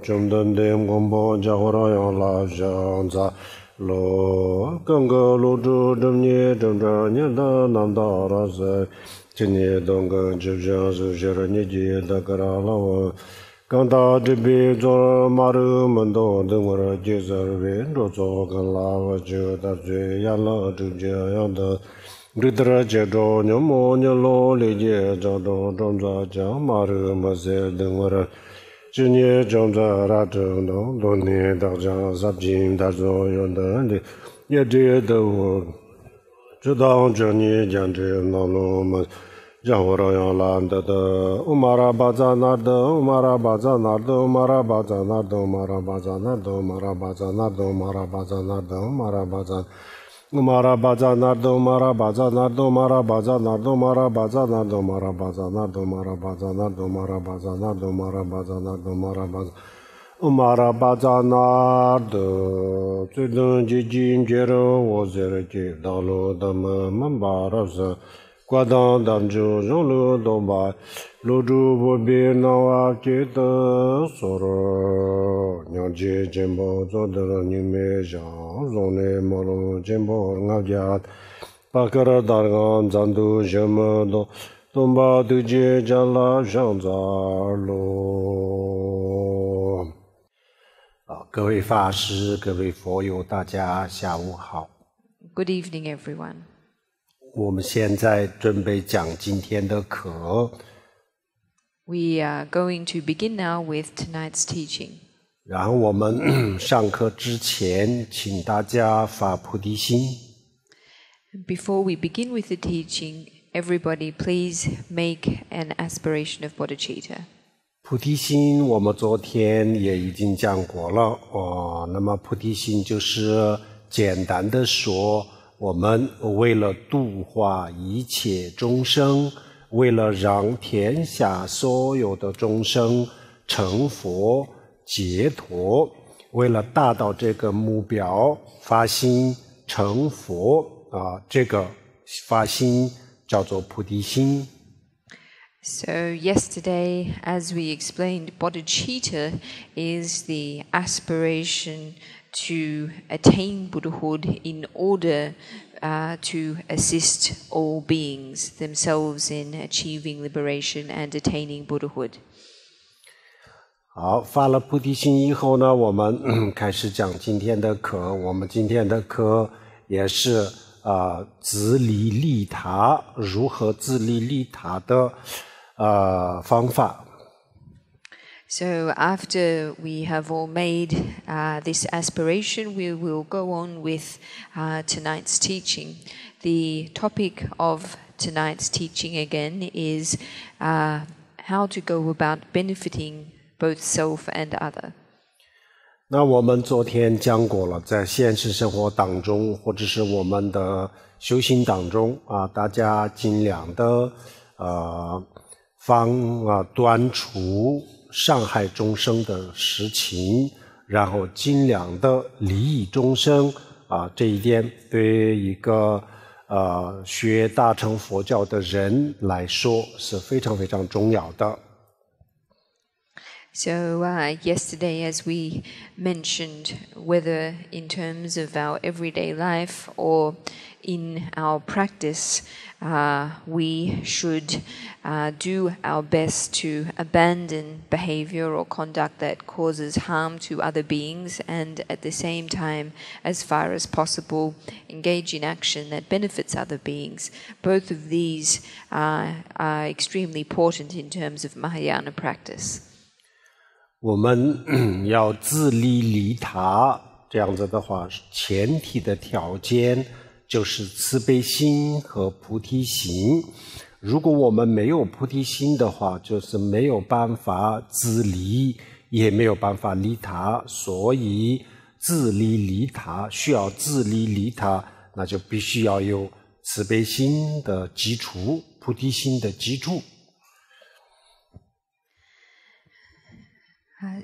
中等的广播加火让要拉上在罗刚刚罗州中年中着年的南大拉塞今年东跟就像是些人年纪的个拉了刚到这边做马路门道等我的介绍员做做跟拉我就到最呀了就这样的这得接着你莫你老理解找到种子讲马路么些等我的今年种子拉正东多年大家十斤大作用的也这都知道这年讲这老路么让我让要懒得的，乌马拉巴扎那的，乌马拉巴扎那的，乌马拉巴扎那的，乌马拉巴扎那的，乌马拉巴扎那的，乌马拉巴扎那的，乌马拉巴扎，乌马拉巴扎那的，乌马拉巴扎那的，乌马拉巴扎那的，乌马拉巴扎那的，乌马拉巴扎那的，乌马拉巴扎那的，乌马拉巴扎那的，乌马拉巴扎那的，乌马拉巴扎。乌马拉巴扎那的，最近几天觉得我这里道路的门把了是。挂当当就让路东巴，路主不必那瓦给的说了，娘姐肩膀做的了你没想，让你马路肩膀俺家，把个了大干咱都什么都，东巴都接家了上咋喽？各位法师、各位佛友，大家下午好。Good evening, everyone. 我们现在准备讲今天的课。We are going to begin now with tonight's teaching. 然后我们上课之前，请大家发菩提心。Before we begin with the teaching, everybody please make an aspiration of bodhicitta. 菩提心我们昨天也已经讲过了那么菩提心就是简单的说，我们为了度化一切众生，为了让天下所有的众生成佛解脱，为了达到这个目标，发心成佛这个发心叫做菩提心。So yesterday, as we explained, bodhicitta is the aspiration to attain Buddhahood in order to assist all beings themselves in achieving liberation and attaining Buddhahood. 好，发了菩提心以后呢，我们开始讲今天的课。我们今天的课也是自利利他，如何自利利他的方法。So after we have all made this aspiration, we will go on with tonight's teaching. The topic of tonight's teaching again is how to go about benefiting both self and other. 那我们昨天讲过了，在现实生活当中，或者是我们的修行当中大家尽量的断除伤害众生的事情，然后尽量的利益众生这一点对一个学大乘佛教的人来说是非常非常重要的。So yesterday, as we mentioned, whether in terms of our everyday life or in our practice, we should do our best to abandon behavior or conduct that causes harm to other beings, and at the same time, as far as possible, engage in action that benefits other beings. Both of these are extremely important in terms of Mahayana practice. 我们要自利利他，这样子的话，前提的条件就是慈悲心和菩提心。如果我们没有菩提心的话，就是没有办法自利，也没有办法利他。所以自利利他，需要自利利他，那就必须要有慈悲心的基础，菩提心的基础。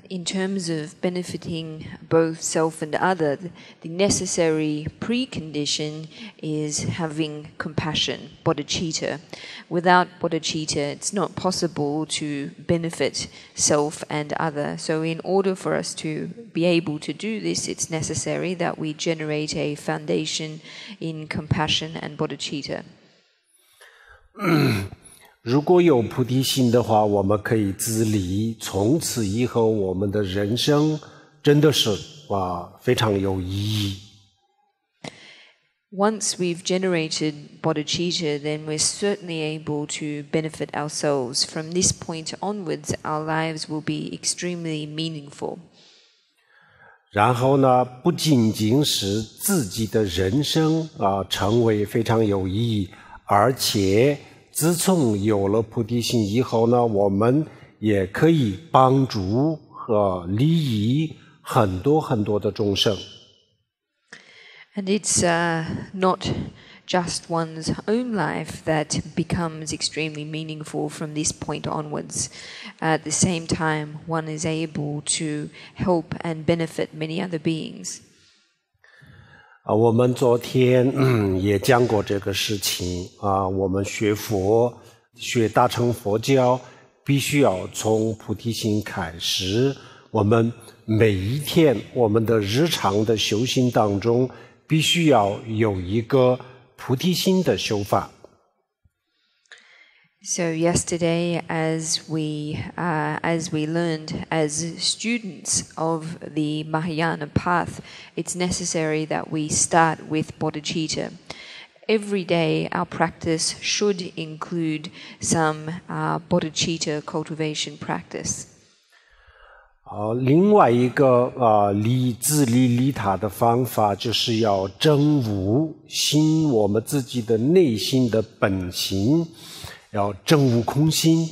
In terms of benefiting both self and other, the necessary precondition is having compassion, bodhicitta. Without bodhicitta, it's not possible to benefit self and other. So in order for us to be able to do this, it's necessary that we generate a foundation in compassion and bodhicitta. 如果有菩提心的话，我们可以自离，从此以后我们的人生真的是非常有意义。Once we've generated bodhicitta, then we're certainly able to benefit ourselves. From this point onwards, our lives will be extremely meaningful. 然后呢，不仅仅使自己的人生成为非常有意义，而且自从有了菩提心以后呢，我们也可以帮助和利益很多很多的众生。And it's not just one's own life that becomes extremely meaningful from this point onwards. At the same time, one is able to help and benefit many other beings. 我们昨天也讲过这个事情我们学佛学大乘佛教必须要从菩提心开始，我们每一天我们的日常的修行当中必须要有一个菩提心的修法。So yesterday, as we learned as students of the Mahayana path, it's necessary that we start with bodhicitta. Every day, our practice should include some bodhicitta cultivation practice. 另外一个自利利他的方法，就是要证悟我们自己的内心的本心。要证悟空心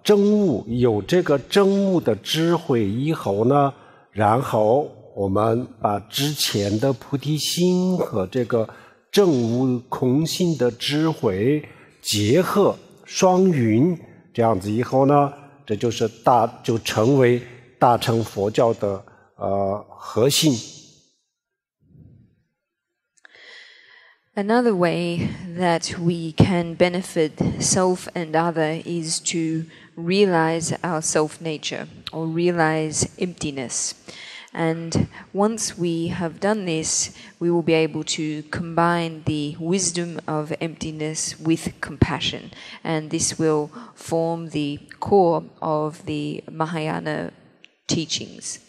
证悟有这个证悟的智慧以后呢，然后我们把之前的菩提心和这个证悟空心的智慧结合双运，这样子以后呢，这就是就成为大乘佛教的核心。Another way that we can benefit self and other is to realize our self-nature or realize emptiness. And once we have done this, we will be able to combine the wisdom of emptiness with compassion. And this will form the core of the Mahayana teachings.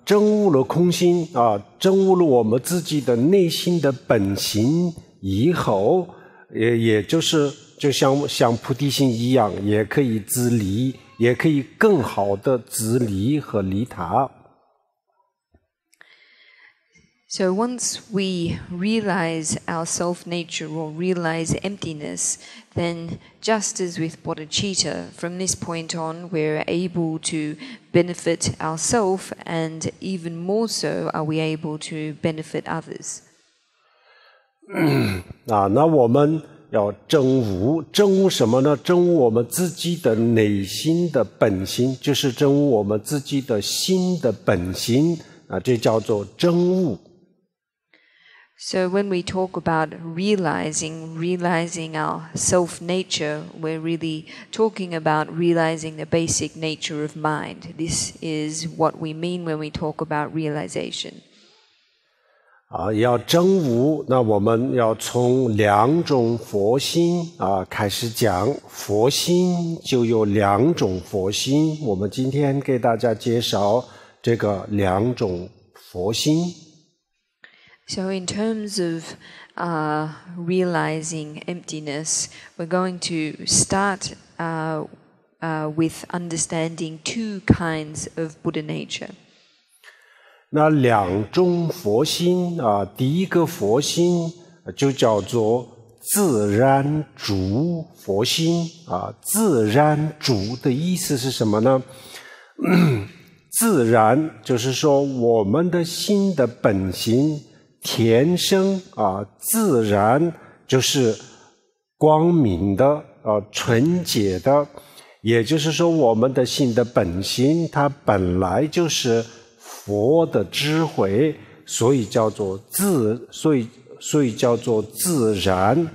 证悟了空心证悟了我们自己的内心的本心以后，也就是就像菩提心一样，也可以自离，也可以更好的自离和利他。So once we realize our self-nature or realize emptiness, then just as with bodhicitta, from this point on we're able to benefit ourselves, and even more so are we able to benefit others. 那我们要证悟什么呢？证悟我们自己的内心的本心，就是证悟我们自己的心的本心这叫做证悟。So when we talk about realizing our self-nature, we're really talking about realizing the basic nature of mind. This is what we mean when we talk about realization. 要证悟，那我们要从两种佛心开始讲。佛心就有两种佛心，我们今天给大家介绍这个两种佛心。So in terms of realizing emptiness, we're going to start with understanding two kinds of Buddha nature. 那两种佛心第一个佛心就叫做自然主佛心自然主的意思是什么呢？自然就是说我们的心的本心天生自然就是光明的纯洁的，也就是说，我们的心的本心，它本来就是佛的智慧，所以叫做所以叫做自然。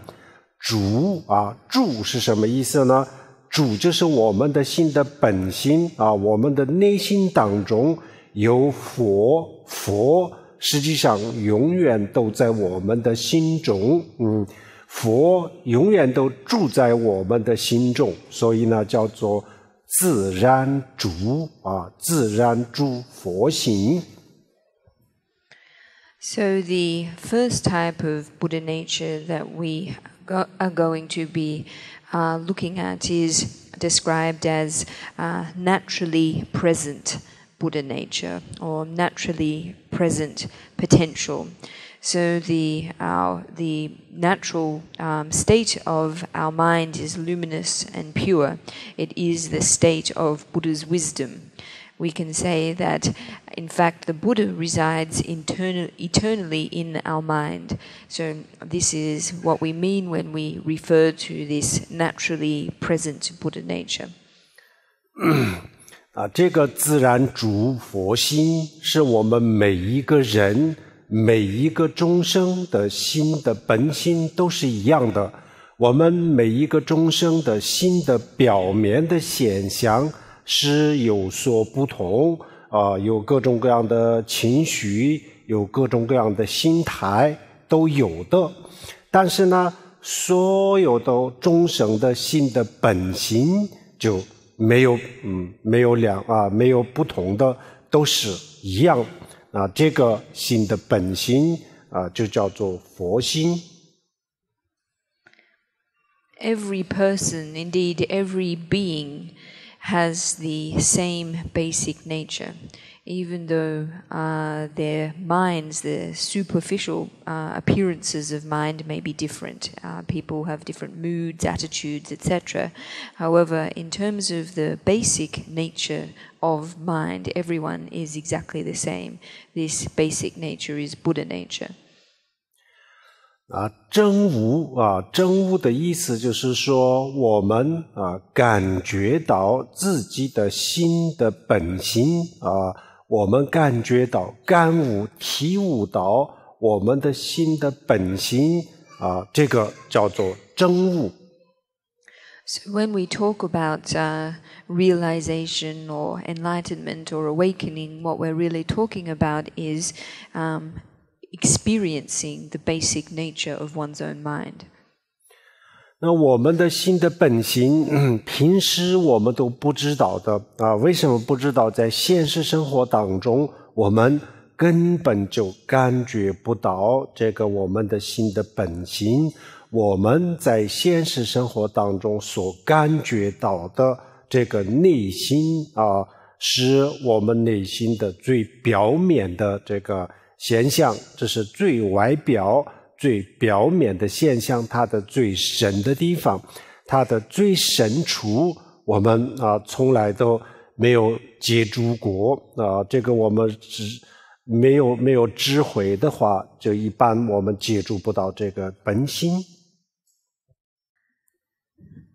主主是什么意思呢？主就是我们的心的本心我们的内心当中有佛，佛实际上永远都在我们的心中，佛永远都住在我们的心中，所以呢叫做自然主自然住佛心。So the first type of Buddha nature that we are going to be looking at is described as naturally present Buddha nature, or naturally present potential. So the natural state of our mind is luminous and pure. It is the state of Buddha's wisdom. We can say that, in fact, the Buddha resides eternally in our mind. So this is what we mean when we refer to this naturally present Buddha nature. 这个自然主佛心是我们每一个人、每一个众生的心的本心都是一样的。我们每一个众生的心的表面的现象是有所不同有各种各样的情绪，有各种各样的心态都有的。但是呢，所有的众生的心的本心就没有没有不同的，都是一样这个心的本心就叫做佛心。Every person, indeed every being, has the same basic nature, even though their minds, the superficial appearances of mind may be different. People have different moods, attitudes, etc. However, in terms of the basic nature of mind, everyone is exactly the same. This basic nature is Buddha nature. 真无的意思就是说，我们感觉到自己的心的本心我们感觉到、感悟、体悟到我们的心的本心这个叫做真悟。So when we talk about realization or enlightenment or awakening, what we're really talking about is experiencing the basic nature of one's own mind. 那我们的心的本心平时我们都不知道的为什么不知道？在现实生活当中我们根本就感觉不到这个我们的心的本心。我们在现实生活当中所感觉到的这个内心是我们内心的最表面的这个现象，这是最外表、最表面的现象，它的最深的地方，它的最深处，我们从来都没有接触过这个我们没有智慧的话，就一般我们接触不到这个本心。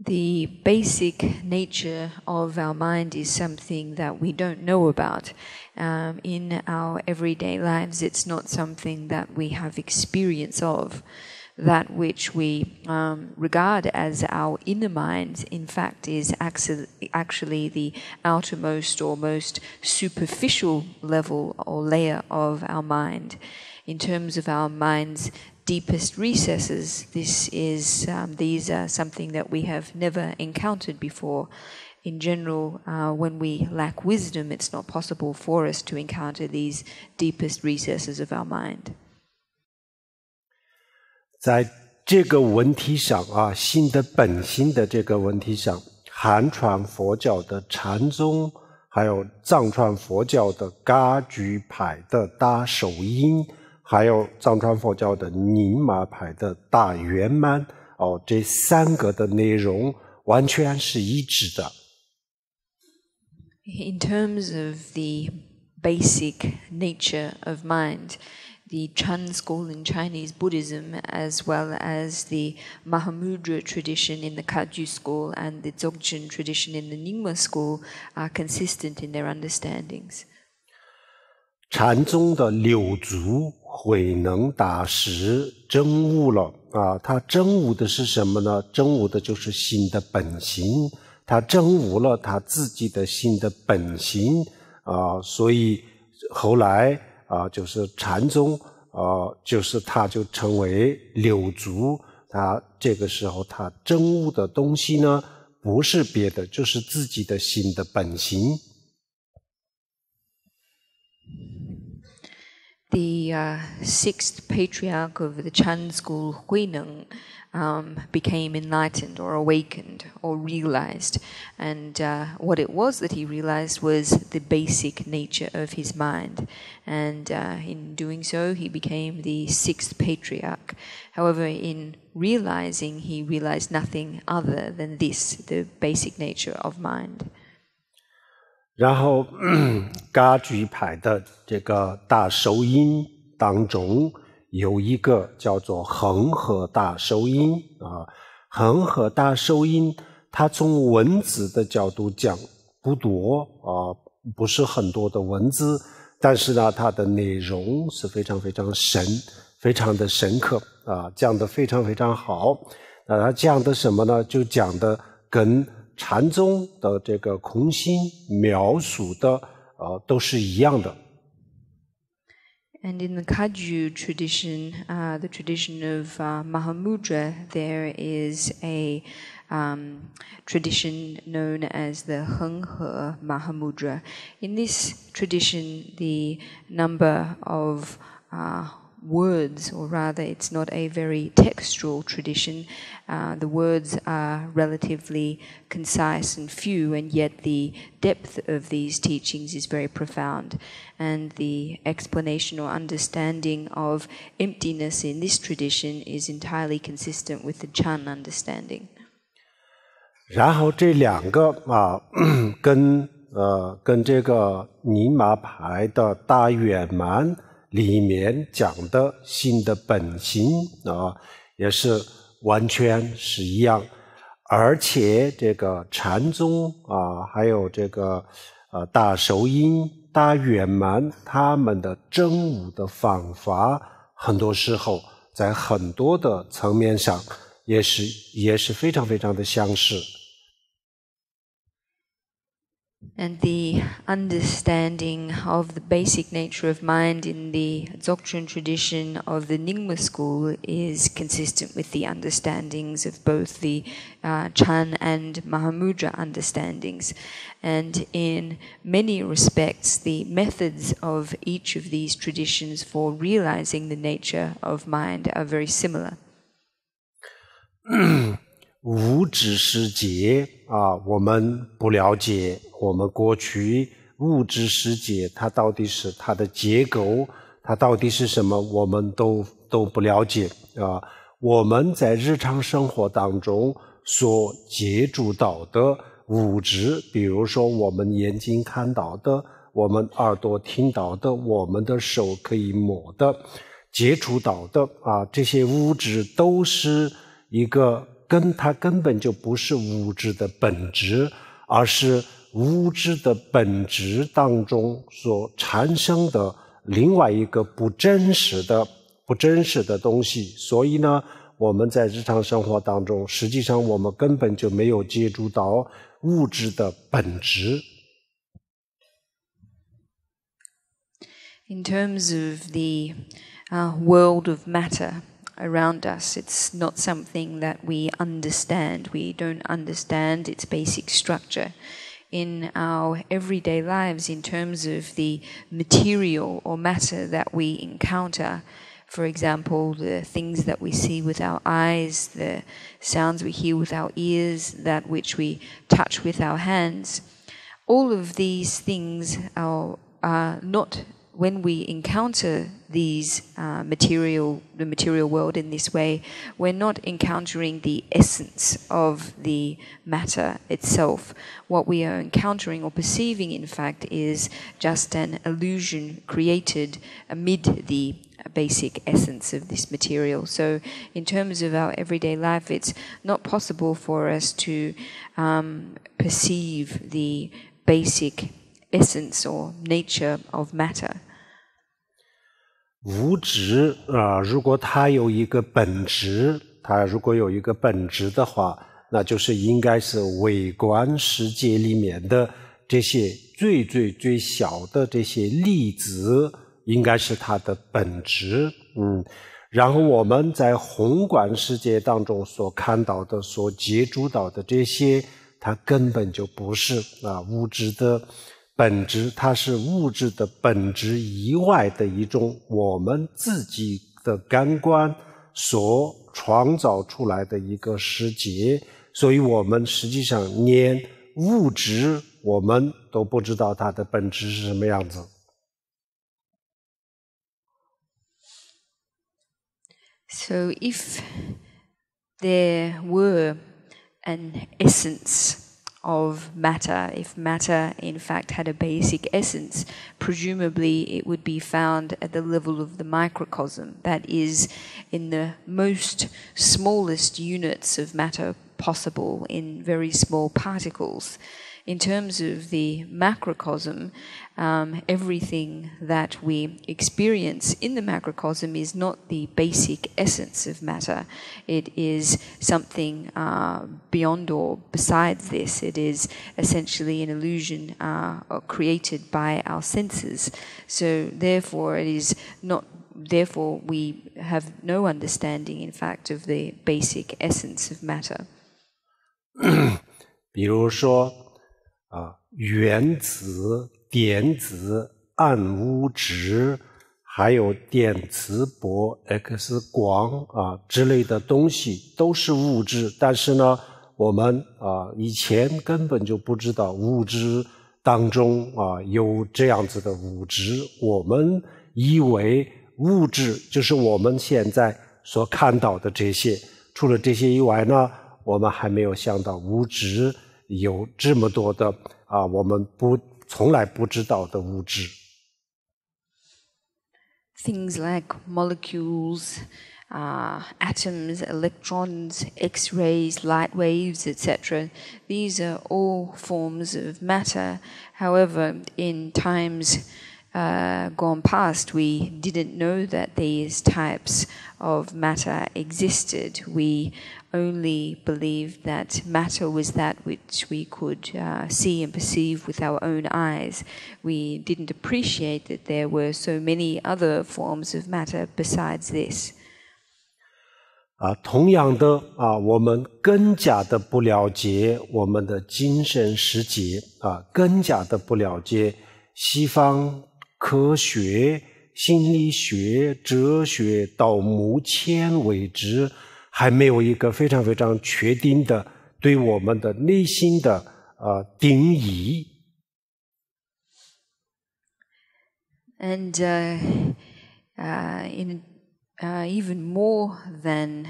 The basic nature of our mind is something that we don't know about. In our everyday lives, it's not something that we have experience of. That which we regard as our inner mind, in fact, is actually the outermost or most superficial level or layer of our mind. In terms of our mind's deepest recesses, these are something that we have never encountered before. In general, when we lack wisdom, it's not possible for us to encounter these deepest recesses of our mind. 在这个问题上心的本心的这个问题上，汉传佛教的禅宗，还有藏传佛教的噶举派的大手印，还有藏传佛教的宁玛派的大圆满这三个的内容完全是一致的。In terms of the basic nature of mind, the Chan school in Chinese Buddhism, as well as the Mahamudra tradition in the Kagyu school and the Dzogchen tradition in the Nyingma school, are consistent in their understandings. 禅宗的六祖慧能大师证悟了啊，他证悟的是什么呢？证悟的就是心的本性，他证悟了他自己的心的本性啊，所以后来啊，就是禅宗就是他就成为六祖，他这个时候他证悟的东西呢，不是别的，就是自己的心的本性。The sixth patriarch of the Chan school, Huineng, became enlightened or awakened or realized. And what it was that he realized was the basic nature of his mind. And in doing so, he became the sixth patriarch. However, in realizing, he realized nothing other than this, the basic nature of mind. 然后噶举派的这个大手印当中有一个叫做恒河大手印啊，恒河大手印它从文字的角度讲不多啊，不是很多的文字，但是呢它的内容是非常非常深，非常的深刻啊，讲得非常非常好。它讲的什么呢？就讲的跟禅宗的这个空性描述的都是一样的。And in the Kagyu tradition, the tradition of Mahamudra, there is a tradition known as the Henghe Mahamudra. In this tradition, the number of words, or rather it's not a very textual tradition, the words are relatively concise and few, and yet the depth of these teachings is very profound. And the explanation or understanding of emptiness in this tradition is entirely consistent with the Chan understanding. 然后这两个跟这个尼玛派的大圆满里面讲的心的本性也是完全是一样，而且这个禅宗还有这个大手印、大圆满，他们的证悟的方法，很多时候在很多的层面上也是非常非常的相似。And the understanding of the basic nature of mind in the Dzogchen tradition of the Nyingma school is consistent with the understandings of both the Chan and Mahamudra understandings. And in many respects, the methods of each of these traditions for realizing the nature of mind are very similar. 物质世界我们不了解，我们过去物质世界它到底是它的结构，它到底是什么，我们都不了解我们在日常生活当中所接触到的物质，比如说我们眼睛看到的，我们耳朵听到的，我们的手可以摸的，接触到的这些物质都是一个它根本就不是物质的本质，而是物质的本质当中所产生的另外一个不真实的东西。所以呢，我们在日常生活当中，实际上我们根本就没有接触到物质的本质。In terms of the world of matter around us, it's not something that we understand. We don't understand its basic structure. In our everyday lives, in terms of the material or matter that we encounter, for example, the things that we see with our eyes, the sounds we hear with our ears, that which we touch with our hands, all of these things are not when we encounter the material world in this way, we're not encountering the essence of the matter itself. What we are encountering or perceiving, in fact, is just an illusion created amid the basic essence of this material. So in terms of our everyday life, it's not possible for us to perceive the basic essence or nature of matter. 物质如果它有一个本质，它如果有一个本质的话，那就是应该是微观世界里面的这些最小的这些粒子，应该是它的本质。然后我们在宏观世界当中所看到的、所接触到的这些，它根本就不是物质的本质，它是物质的本质以外的一种我们自己的感官所创造出来的一个世界，所以我们实际上连物质我们都不知道它的本质是什么样子。So if there were an essence of matter, if matter in fact had a basic essence, presumably it would be found at the level of the microcosm, that is, in the most smallest units of matter possible, in very small particles. In terms of the macrocosm, everything that we experience in the macrocosm is not the basic essence of matter. It is something beyond or besides this. It is essentially an illusion created by our senses. So therefore, therefore we have no understanding, in fact, of the basic essence of matter. 比如说原子、电子、暗物质，还有电磁波、X 光之类的东西都是物质，但是呢，我们以前根本就不知道物质当中有这样子的物质，我们以为物质就是我们现在所看到的这些，除了这些以外呢，我们还没有想到物质有这么多的我们从来不知道的物质。Things like molecules, atoms, electrons, X-rays, light waves, etc. These are all forms of matter. However, in times gone past, we didn't know that these types of matter existed. We only believed that matter was that which we could see and perceive with our own eyes. We didn't appreciate that there were so many other forms of matter besides this. 同样的我们更加的不了解我们的精神世界更加的不了解西方科学、心理学、哲学到目前为止还没有一个非常非常确定的对我们的内心的定义。And even more than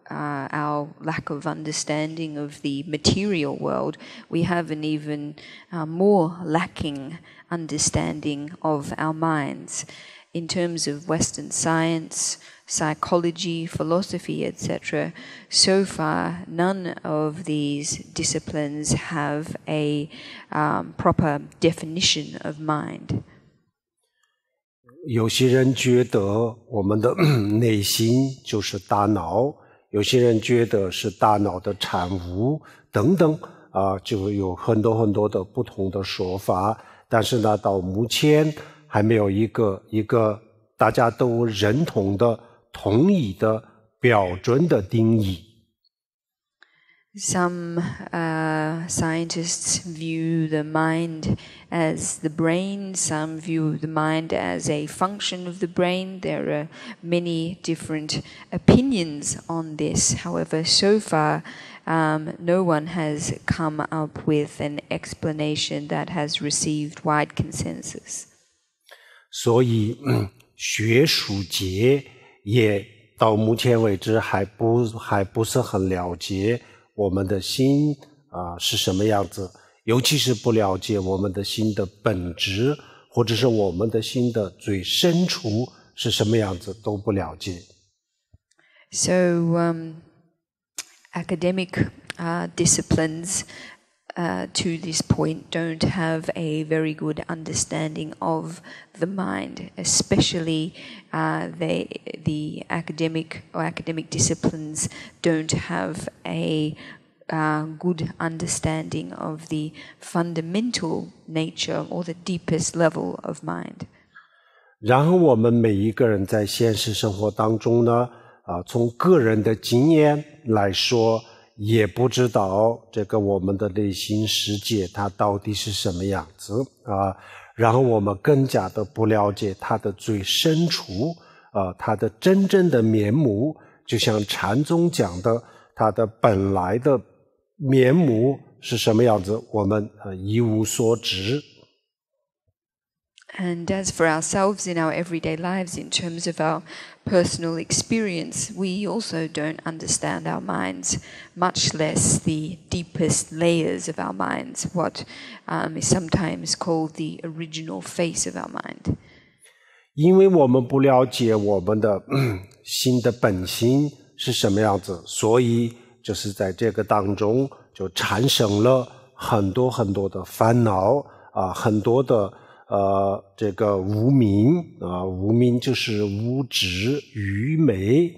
our lack of understanding of the material world, we have an even more lacking understanding of our minds. In terms of Western science, psychology, philosophy, etc., so far none of these disciplines have a proper definition of mind. 有些人觉得我们的内心就是大脑，有些人觉得是大脑的产物等等就有很多很多的不同的说法，但是呢，到目前还没有一个大家都认同的统一的标准的定义。Some scientists view the mind as the brain, some view the mind as a function of the brain. There are many different opinions on this. However, so far, no one has come up with an explanation that has received wide consensus. 所以学术界也到目前为止还不是很了解我们的心是什么样子，尤其是不了解我们的心的本质，或者是我们的心的最深处是什么样子都不了解。So academic disciplines to this point don't have a very good understanding of the mind, especially the academic disciplines don't have a good understanding of the fundamental nature or the deepest level of mind. 然后我们每一个人在现实生活当中呢，从个人的经验来说，也不知道这个我们的内心世界它到底是什么样子然后我们更加的不了解它的最深处它的真正的面目，就像禅宗讲的，它的本来的面目是什么样子，我们一无所知。And as for ourselves in our everyday lives, in terms of our personal experience, we also don't understand our minds, much less the deepest layers of our minds, what is sometimes called the original face of our mind. 因为我们不了解我们的心的本性是什么样子，所以就是在这个当中就产生了很多很多的烦恼很多的这个无明无明就是无知愚昧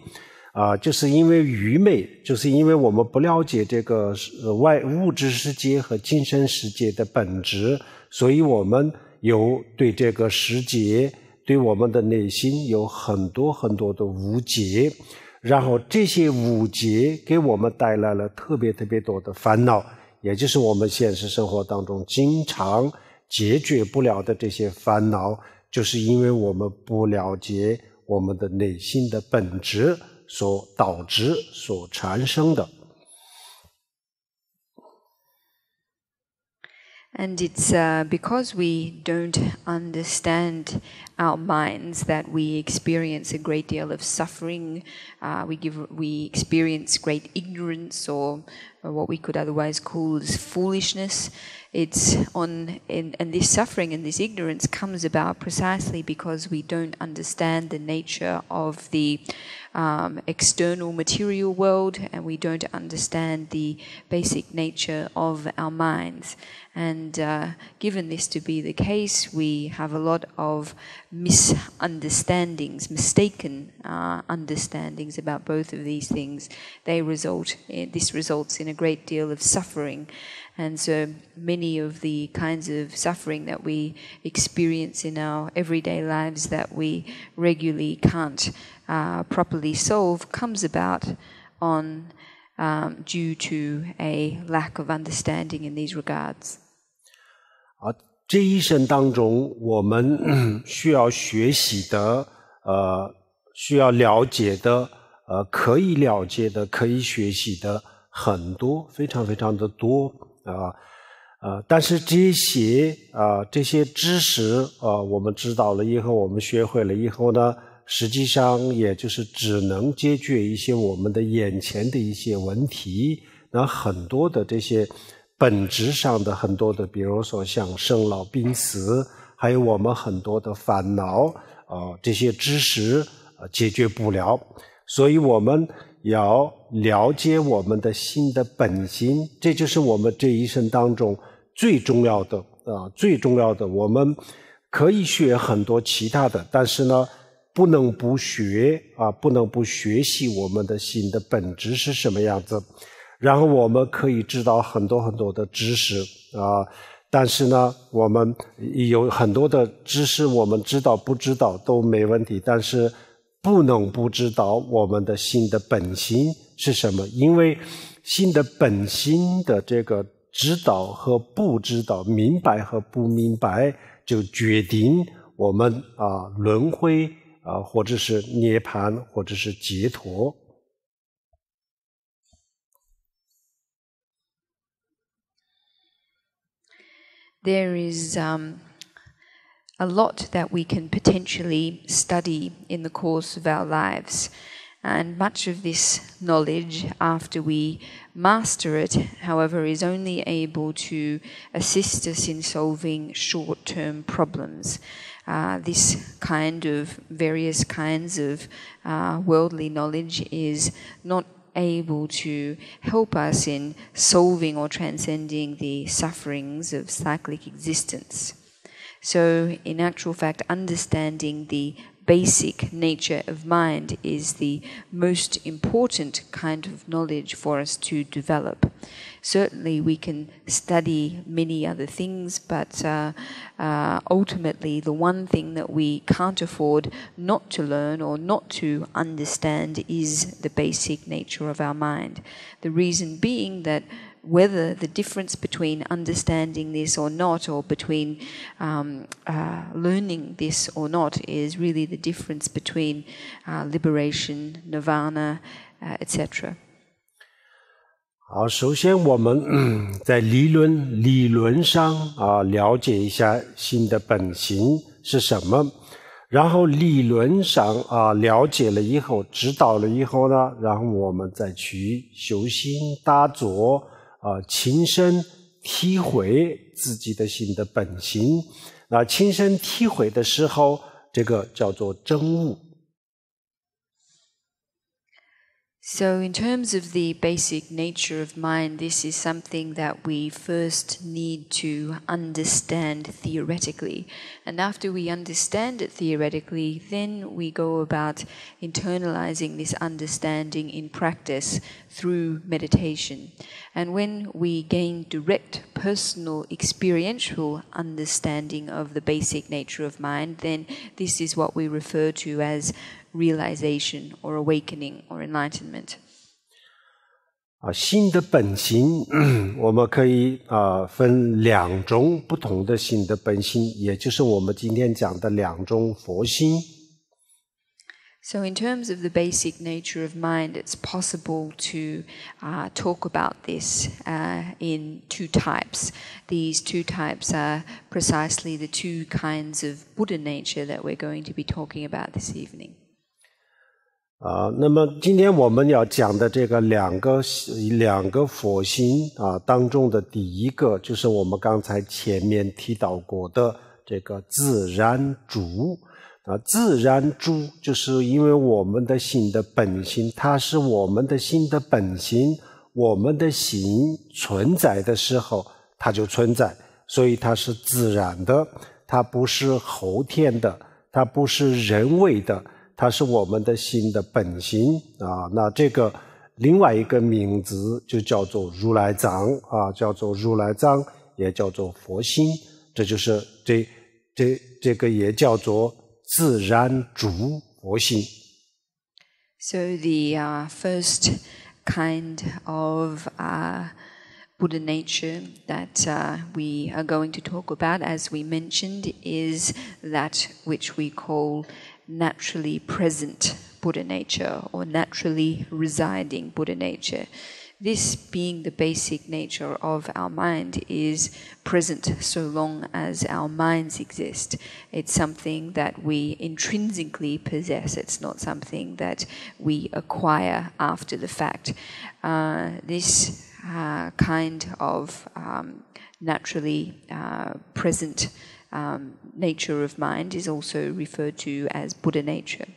就是因为愚昧，就是因为我们不了解这个物质世界和精神世界的本质，所以我们有对这个世界对我们的内心有很多很多的误解，然后这些误解给我们带来了特别特别多的烦恼，也就是我们现实生活当中经常解决不了的这些烦恼，就是因为我们不了解我们的内心的本质所导致所产生的。And it's because we don't understand our minds that we experience a great deal of suffering. We experience great ignorance, or what we could otherwise call as foolishness. And this suffering and this ignorance comes about precisely because we don't understand the nature of the external material world, and we don't understand the basic nature of our minds. And given this to be the case, we have a lot of misunderstandings, mistaken understandings about both of these things. This results in a great deal of suffering. And so many of the kinds of suffering that we experience in our everyday lives that we regularly can't properly solve comes about due to a lack of understanding in these regards. 这一生当中我们需要学习的需要了解的可以了解的可以学习的很多，非常非常的多但是这些知识我们知道了以后，我们学会了以后呢，实际上也就是只能解决一些我们的眼前的一些问题，那很多的这些本质上的很多的，比如说像生老病死，还有我们很多的烦恼这些知识解决不了，所以我们要了解我们的心的本心，这就是我们这一生当中最重要的最重要的。我们可以学很多其他的，但是呢不能不学不能不学习我们的心的本质是什么样子。然后我们可以知道很多很多的知识但是呢我们有很多的知识我们知道不知道都没问题，但是不能不知道我们的心的本心是什么，因为心的本心的这个知道和不知道，明白和不明白，就决定我们轮回或者是涅槃或者是解脱。There is a a lot that we can potentially study in the course of our lives. And much of this knowledge, after we master it, however, is only able to assist us in solving short-term problems. This kind of various kinds of worldly knowledge is not able to help us in solving or transcending the sufferings of cyclic existence. So, in actual fact, understanding the basic nature of mind is the most important kind of knowledge for us to develop. Certainly we can study many other things, but ultimately the one thing that we can't afford not to learn or not to understand is the basic nature of our mind. The reason being that whether the difference between understanding this or not, or between learning this or not, is really the difference between liberation, nirvana, etc. 好，首先我们在理论上了解一下心的本性是什么，然后理论上了解了以后，知道了以后呢，然后我们再去修心打坐亲身体会自己的心的本性。那亲身体会的时候，这个叫做证悟。So in terms of the basic nature of mind, this is something that we first need to understand theoretically. And after we understand it theoretically, then we go about internalizing this understanding in practice through meditation. And when we gain direct personal experiential understanding of the basic nature of mind, then this is what we refer to as realization or awakening or enlightenment. 心的本性我们可以分两种不同的心的本性，也就是我们今天讲的两种佛心。So in terms of the basic nature of mind, it's possible to talk about this in two types. These two types are precisely the two kinds of Buddha nature that we're going to be talking about this evening. 那么今天我们要讲的这个两个佛心当中的第一个，就是我们刚才前面提到过的这个自然住。自然住就是因为我们的心的本性，它是我们的心的本性，我们的心存在的时候它就存在，所以它是自然的，它不是后天的，它不是人为的，它是我们的心的本性那这个另外一个名字就叫做如来藏叫做如来藏，也叫做佛心，这就是这个也叫做自然住佛心。 So the first kind of Buddha nature that we are going to talk about, as we mentioned, is that which we call naturally present Buddha nature or naturally residing Buddha nature. This, being the basic nature of our mind, is present so long as our minds exist. It's something that we intrinsically possess. It's not something that we acquire after the fact. This kind of naturally present nature of mind is also referred to as Buddha nature.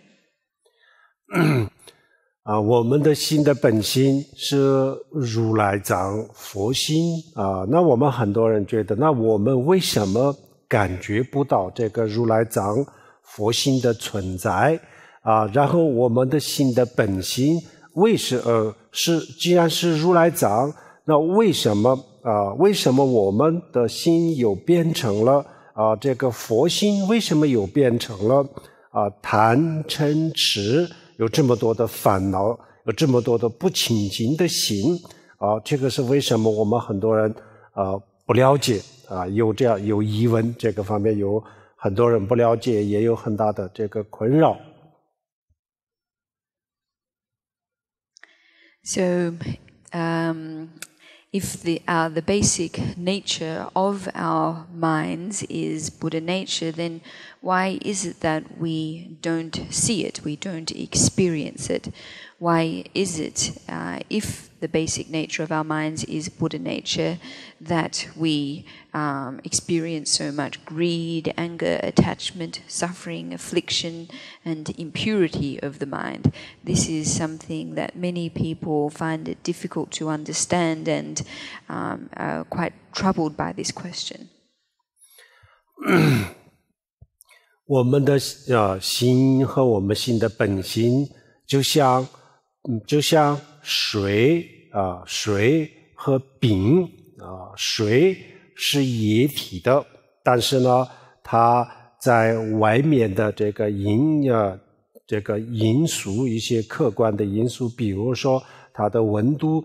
我们的心的本性是如来藏佛心那我们很多人觉得，那我们为什么感觉不到这个如来藏佛心的存在然后我们的心的本性既然是如来藏，那为什么我们的心又变成了这个佛心为什么又变成了贪嗔痴，有这么多的烦恼，有这么多的不清净的心这个是为什么我们很多人不了解有疑问，这个方面有很多人不了解，也有很大的这个困扰。So If the basic nature of our minds is Buddha nature, then why is it that we don't see it, we don't experience it? Why is it, if the basic nature of our minds is Buddha nature, that we experience so much greed, anger, attachment, suffering, affliction, and impurity of the mind? This is something that many people find it difficult to understand and are quite troubled by this question. 我们的心和我们心的本性就像水和饼水是液体的，但是呢，它在外面的这个因素，一些客观的因素，比如说它的温度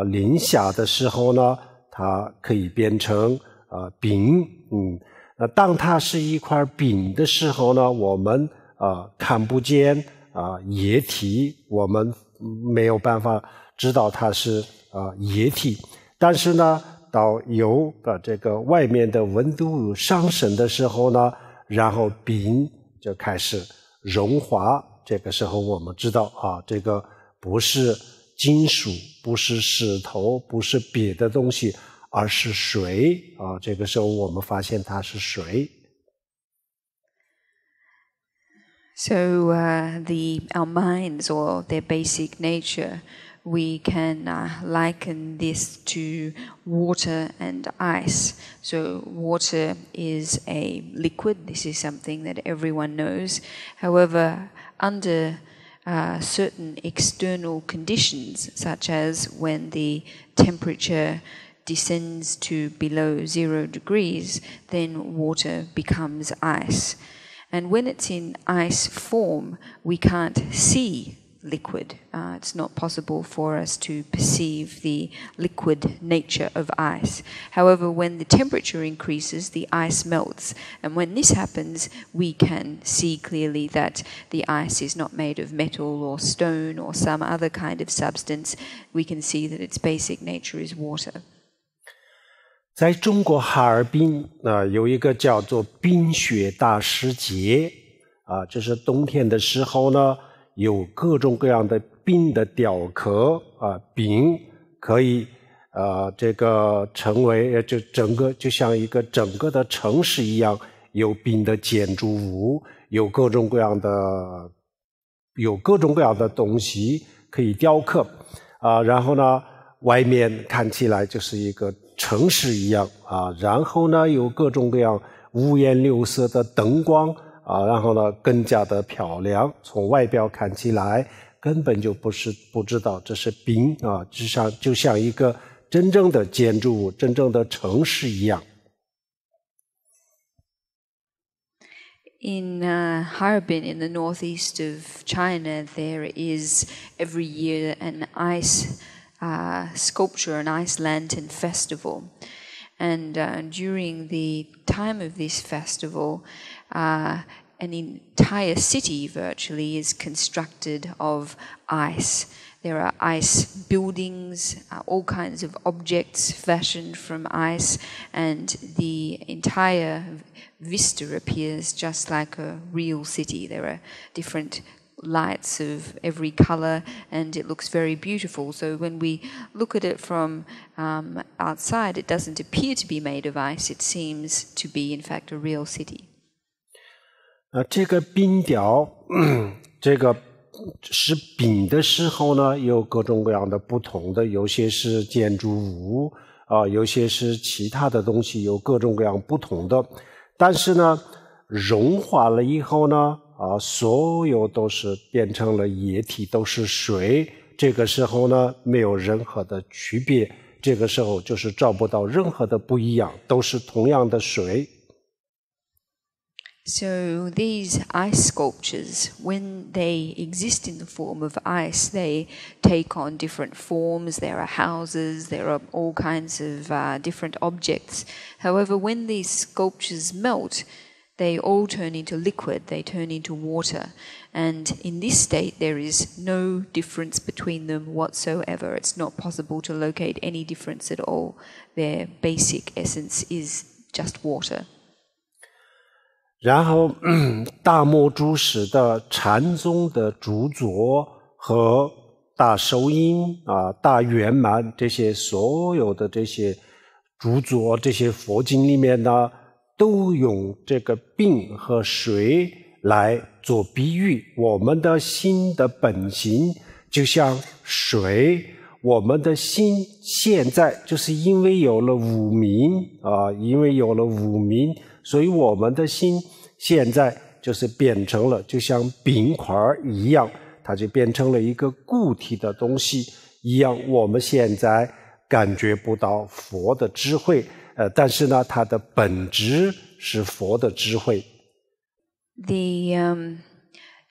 零下的时候呢，它可以变成饼。那当它是一块饼的时候呢，我们看不见液体，我们没有办法知道它是液体。但是呢，到有这个外面的温度上升的时候呢，然后饼就开始融化。这个时候我们知道这个不是金属，不是石头，不是别的东西，而是水这个时候我们发现它是水。So our minds or their basic nature, we can liken this to water and ice. So water is a liquid. This is something that everyone knows. However, under certain external conditions, such as when the temperature descends to below 0 degrees, then water becomes ice. And when it's in ice form, we can't see liquid. It's not possible for us to perceive the liquid nature of ice. However, when the temperature increases, the ice melts. And when this happens, we can see clearly that the ice is not made of metal or stone or some other kind of substance. We can see that its basic nature is water. 在中国哈尔滨有一个叫做冰雪大世节就是冬天的时候呢，有各种各样的冰的雕刻冰可以这个成为就像一个整个的城市一样，有冰的建筑物，有各种各样的东西可以雕刻然后呢，外面看起来就是一个城市一样然后呢有各种各样五颜六色的灯光然后呢更加的漂亮，从外表看起来根本就不知道这是冰就像一个真正的建筑物，真正的城市一样。In Harbin, in the northeast of China, there is every year an ice sculpture, an ice lantern festival. And during the time of this festival, an entire city virtually is constructed of ice. There are ice buildings, all kinds of objects fashioned from ice, and the entire vista appears just like a real city. There are different lights of every color, and it looks very beautiful. So when we look at it from outside, it doesn't appear to be made of ice. It seems to be, in fact, a real city. 这个冰雕这个是冰的时候呢，有各种各样的不同的，有些是建筑物有些是其他的东西，有各种各样不同的。但是呢，融化了以后呢所有都是变成了液体，都是水。这个时候呢，没有任何的区别。这个时候就是找不到任何的不一样，都是同样的水。So these ice sculptures, when they exist in the form of ice, they take on different forms. There are houses, there are all kinds of different objects. However, when these sculptures melt, they all turn into liquid, they turn into water. And in this state, there is no difference between them whatsoever. It's not possible to locate any difference at all. Their basic essence is just water. 然后大摩主使的禅宗的著作和大受音大圆满这些所有的这些著作，这些佛经里面呢，都用这个冰和水来做比喻。我们的心的本性就像水，我们的心现在就是因为有了无明因为有了无明，所以我们的心现在就是变成了就像冰块一样，它就变成了一个固体的东西一样。我们现在感觉不到佛的智慧，但是呢，它的本质是佛的智慧。The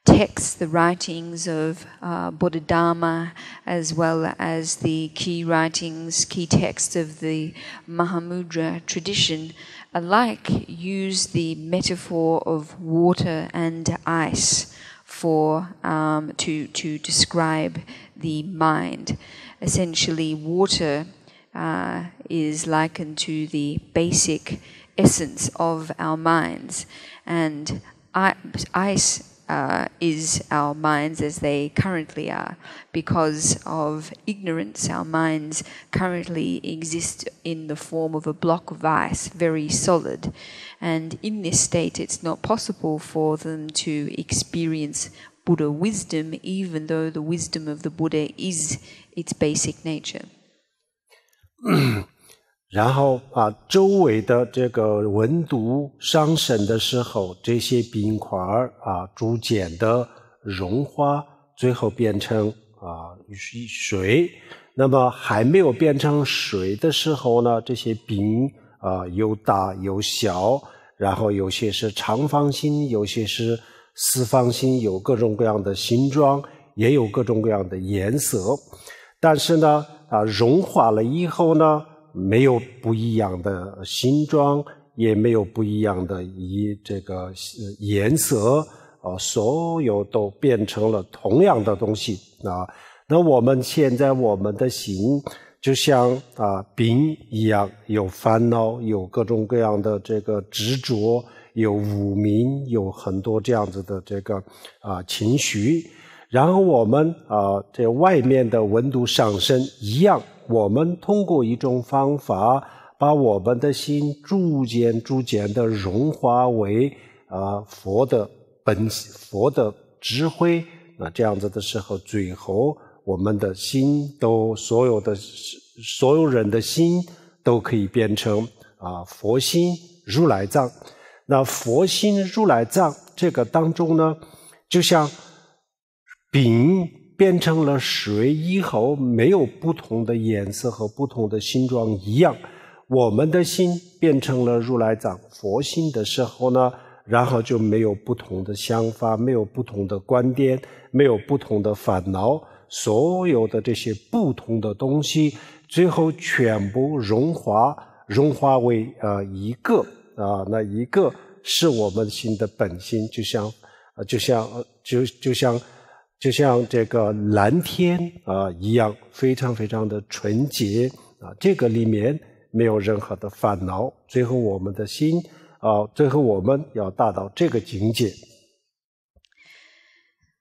texts, the writings of Bodhidharma, as well as the key writings, key texts of the Mahamudra tradition, alike use the metaphor of water and ice for to describe the mind. Essentially, water is likened to the basic essence of our minds, and ice is our minds as they currently are. Because of ignorance, our minds currently exist in the form of a block of ice, very solid. And in this state, it's not possible for them to experience Buddha wisdom, even though the wisdom of the Buddha is its basic nature. 然后周围的这个温度上升的时候，这些冰块逐渐的融化，最后变成水。那么还没有变成水的时候呢，这些冰有大有小，然后有些是长方形，有些是四方形，有各种各样的形状，也有各种各样的颜色。但是呢融化了以后呢，没有不一样的形状，也没有不一样的这个颜色所有都变成了同样的东西那我们现在我们的心就像冰一样，有烦恼，有各种各样的这个执着，有无明，有很多这样子的这个情绪。然后我们这外面的温度上升一样，我们通过一种方法把我们的心逐渐的融化为佛的智慧。那这样子的时候，最后我们的心所有人的心都可以变成佛心如来藏。那佛心如来藏这个当中呢，就像冰变成了水以后没有不同的颜色和不同的形状一样，我们的心变成了如来藏佛心的时候呢，然后就没有不同的想法，没有不同的观点，没有不同的烦恼，所有的这些不同的东西最后全部融化为一个那一个是我们心的本心，就像这个蓝天一样，非常非常的纯洁这个里面没有任何的烦恼。最后我们的心最后我们要达到这个境界。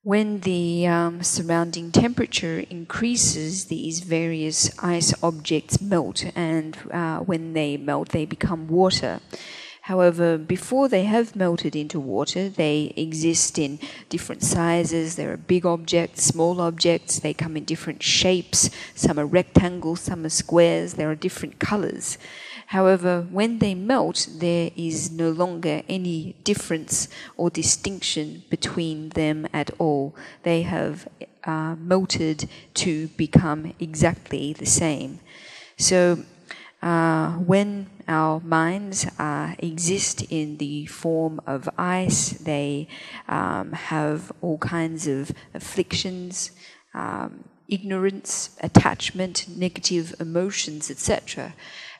When the surrounding temperature increases, these various ice objects melt, and when they melt, they become water. However, before they have melted into water, they exist in different sizes. There are big objects, small objects. They come in different shapes. Some are rectangles, some are squares. There are different colors. However, when they melt, there is no longer any difference or distinction between them at all. They have melted to become exactly the same. So, when our minds exist in the form of ice, they have all kinds of afflictions, ignorance, attachment, negative emotions, etc.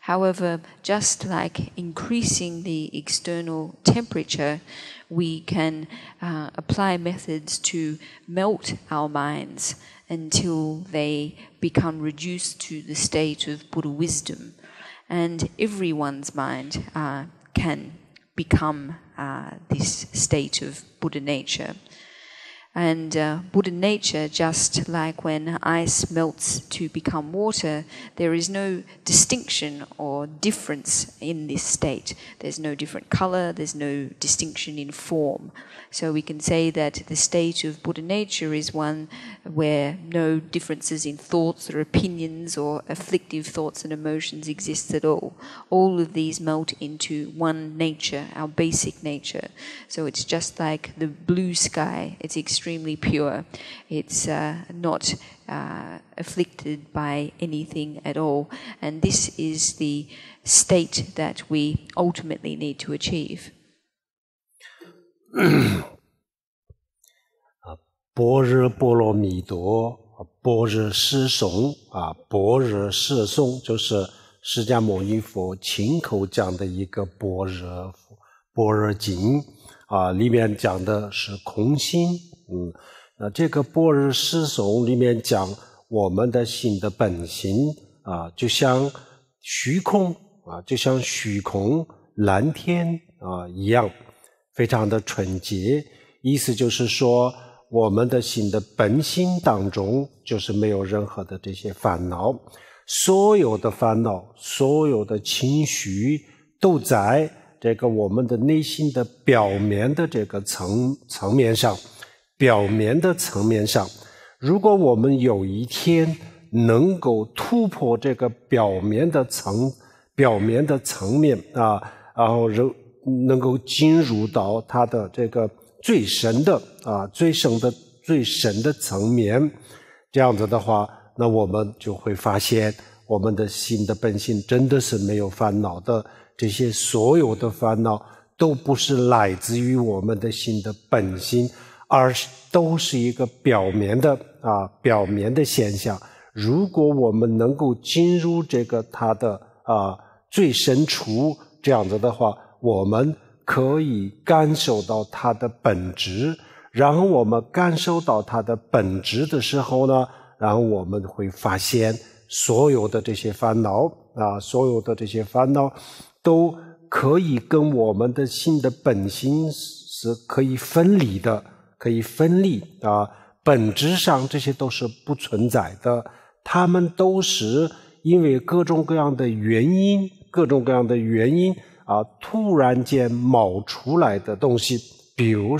However, just like increasing the external temperature, we can apply methods to melt our minds until they become reduced to the state of Buddha wisdom. And everyone's mind can become this state of Buddha nature. And Buddha nature, just like when ice melts to become water, there is no distinction or difference in this state. There's no different color, there's no distinction in form. So we can say that the state of Buddha nature is one where no differences in thoughts or opinions or afflictive thoughts and emotions exist at all. All of these melt into one nature, our basic nature. So it's just like the blue sky. It's extremely pure. It's not afflicted by anything at all. And this is the state that we ultimately need to achieve. 般若波罗蜜多，般若释颂般若释颂就是释迦牟尼佛亲口讲的一个般若经里面讲的是空心。那这个般若释颂里面讲我们的心的本性就像虚空蓝天一样，非常的纯洁。意思就是说，我们的心的本性当中就是没有任何的这些烦恼，所有的烦恼，所有的情绪都在这个我们的内心的表面的这个层面上。如果我们有一天能够突破这个表面的层面然后能够进入到它的这个最深的层面，这样子的话，那我们就会发现我们的心的本性真的是没有烦恼的。这些所有的烦恼都不是来自于我们的心的本性，而都是一个表面的现象。如果我们能够进入这个它的最深处，这样子的话，我们可以感受到它的本质。然后我们感受到它的本质的时候呢，然后我们会发现所有的这些烦恼都可以跟我们的心的本性是可以分离的，本质上这些都是不存在的，它们都是因为各种各样的原因突然间冒出来的东西。比如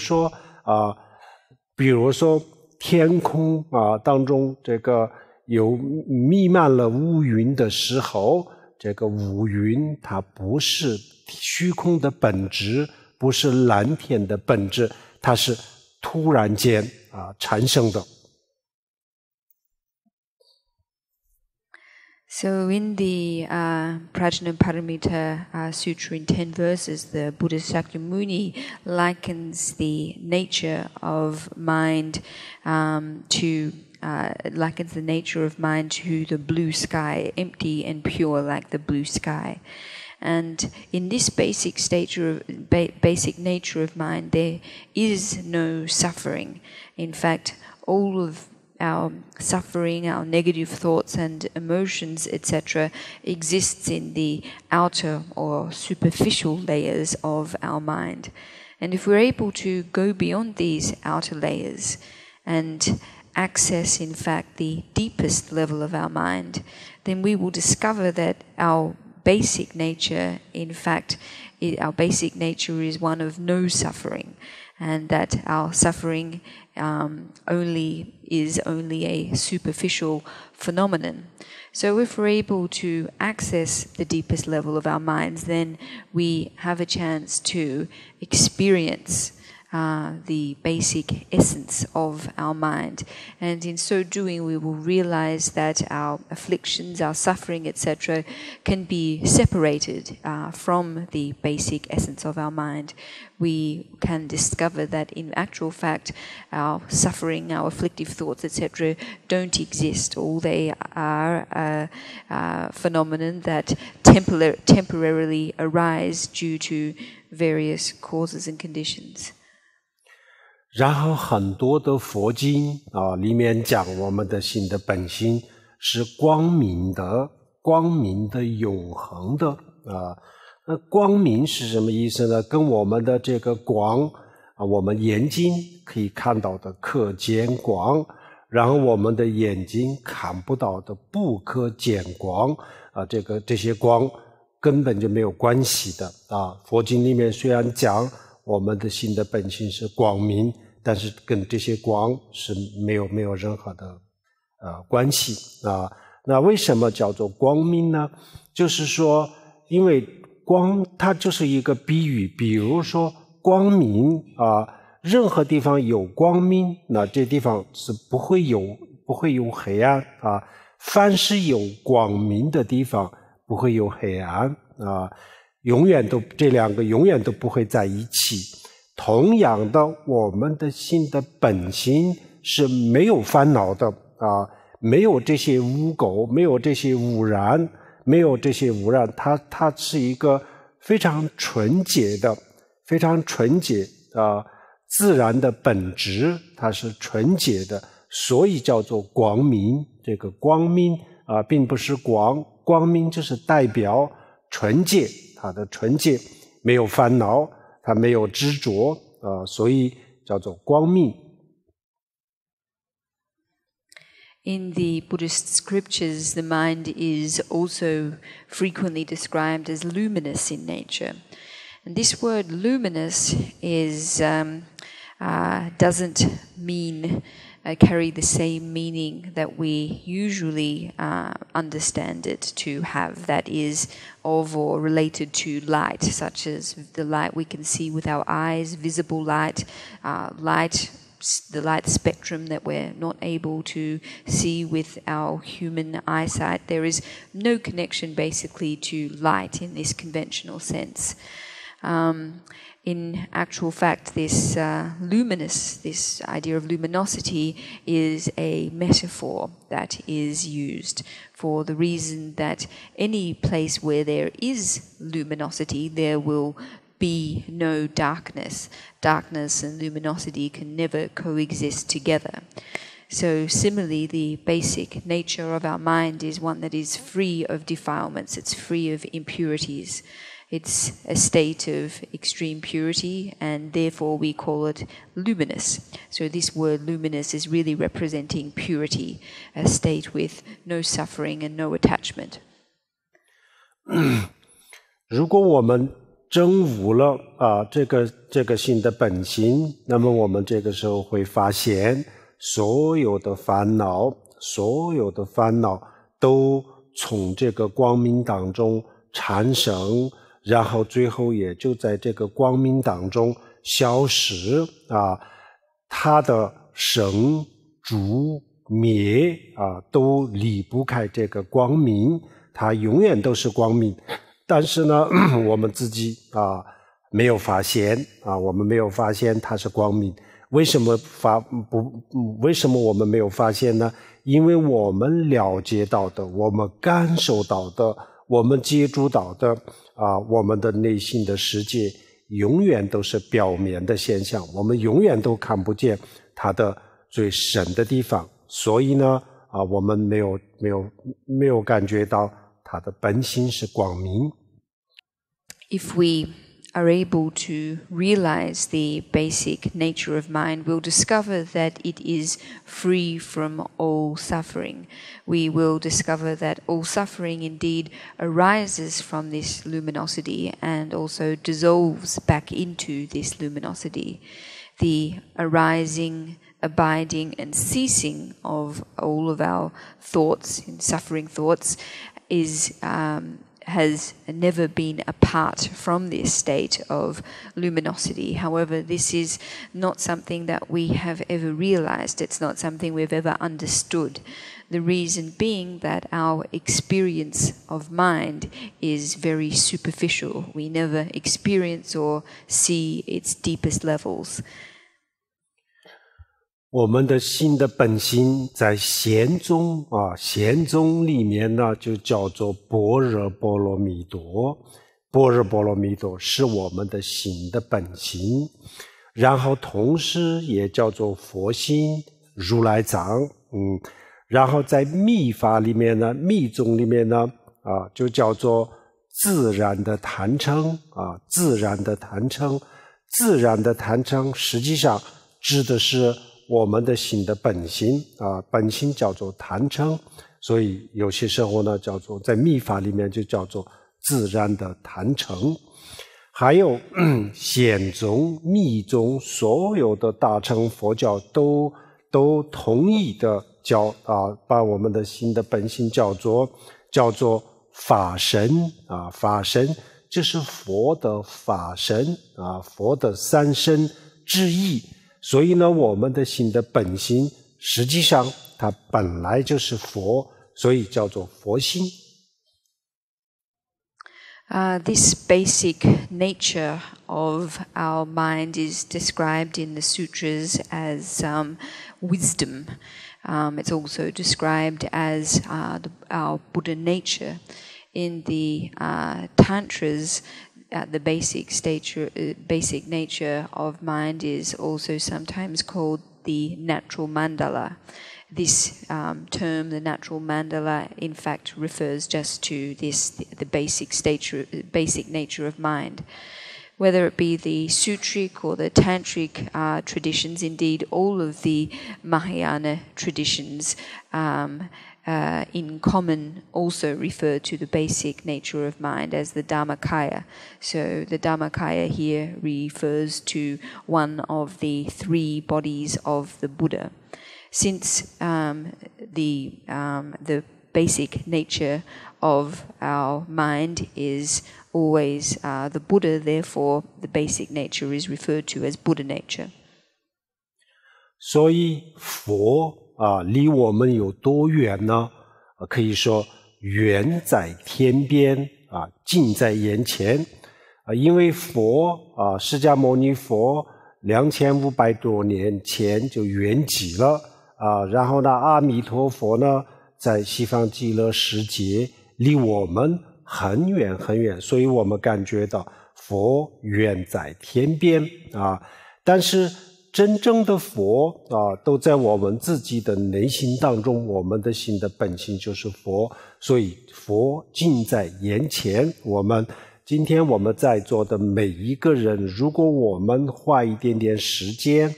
说天空当中这个有弥漫了乌云的时候，这个乌云它不是虚空的本质，不是蓝天的本质，它是突然间产生的。So in the Prajnaparamita Sutra in 10 verses, the Buddha Shakyamuni likens the nature of mind to the blue sky, empty and pure like the blue sky. And in this basic nature of mind, there is no suffering. In fact, all of our suffering, our negative thoughts and emotions, etc., exists in the outer or superficial layers of our mind. And if we're able to go beyond these outer layers and access, in fact, the deepest level of our mind, then we will discover that our basic nature, in fact, our basic nature is one of no suffering, and that our suffering is only a superficial phenomenon. So if we're able to access the deepest level of our minds, then we have a chance to experience the basic essence of our mind. And in so doing, we will realize that our afflictions, our suffering, etc., can be separated from the basic essence of our mind. We can discover that in actual fact, our suffering, our afflictive thoughts, etc., don't exist. All they are a phenomenon that temporarily arise due to various causes and conditions. 然后很多的佛经里面讲我们的心的本性是光明的永恒的那光明是什么意思呢？跟我们的这个光我们眼睛可以看到的可见光，然后我们的眼睛看不到的不可见光这些光根本就没有关系的佛经里面虽然讲我们的心的本性是光明，但是跟这些光是没有任何的关系那为什么叫做光明呢？就是说因为光它就是一个比喻，比如说光明任何地方有光明，那这地方是不会有黑暗凡是有光明的地方不会有黑暗这两个永远都不会在一起。同样的，我们的心的本性是没有烦恼的没有这些污垢，没有这些污染，它是一个非常纯洁自然的本质，它是纯洁的，所以叫做光明。这个光明并不是光明就是代表纯洁，它的纯洁没有烦恼，它没有执着所以叫做光明。In the Buddhist scriptures, the mind is also frequently described as luminous in nature. And this word luminous doesn't carry the same meaning that we usually understand it to have, that is, of or related to light, such as the light we can see with our eyes, visible light, the light spectrum that we're not able to see with our human eyesight. There is no connection basically to light in this conventional sense. In actual fact, this idea of luminosity is a metaphor that is used for the reason that any place where there is luminosity, there will be no darkness. Darkness and luminosity can never coexist together. So similarly, the basic nature of our mind is one that is free of defilements, it's free of impurities. It's a state of extreme purity, and therefore we call it luminous. So this word luminous is really representing purity, a state with no suffering and no attachment. 如果我们证悟了这个心的本性，那么我们这个时候会发现所有的烦恼都从这个光明当中产生，然后最后也就在这个光明当中消失它的生住灭都离不开这个光明，它永远都是光明。但是呢我们自己没有发现我们没有发现它是光明。为什么我们没有发现呢？因为我们了解到的，我们感受到的，我们接触到的我们的内心的世界永远都是表面的现象，我们永远都看不见它的最深的地方，所以呢我们没有感觉到它的本性是光明。 If we are able to realize the basic nature of mind, we'll discover that it is free from all suffering. We will discover that all suffering indeed arises from this luminosity and also dissolves back into this luminosity. The arising, abiding and ceasing of all of our thoughts, suffering thoughts, has never been apart from this state of luminosity. However, this is not something that we have ever realized. It's not something we've ever understood. The reason being that our experience of mind is very superficial. We never experience or see its deepest levels. 我们的心的本性在禅宗禅宗里面呢就叫做般若波罗蜜多。般若波罗蜜多是我们的心的本性，然后同时也叫做佛心、如来藏。然后在密法里面呢，密宗里面呢就叫做自然的坛称自然的坛称。自然的坛称实际上指的是我们的心的本性本性叫做坛称，所以有些时候呢叫做在密法里面就叫做自然的坛称。还有显宗、密宗所有的大乘佛教都同意的把我们的心的本性叫做法身法身就是佛的法身佛的三身之一。所以呢，我们的心的本性实际上它本来就是佛，所以叫做佛心。This basic nature of our mind is described in the sutras as wisdom. It's also described as our Buddha nature. In the Tantras, the basic nature of mind is also sometimes called the natural mandala. This term, the natural mandala, in fact refers just to the basic nature of mind. Whether it be the sutric or the tantric traditions, indeed all of the Mahayana traditions in common also refer to the basic nature of mind as the Dharmakaya. So the Dharmakaya here refers to one of the three bodies of the Buddha. Since the basic nature of our mind is always the Buddha, therefore the basic nature is referred to as Buddha nature. 所以佛离我们有多远呢？可以说远在天边近在眼前因为佛释迦牟尼佛2500多年前就圆寂了然后呢阿弥陀佛呢在西方极乐世界离我们很远很远，所以我们感觉到佛远在天边但是真正的佛都在我们自己的内心当中，我们的心的本性就是佛，所以佛近在眼前。今天我们在座的每一个人，如果我们花一点点时间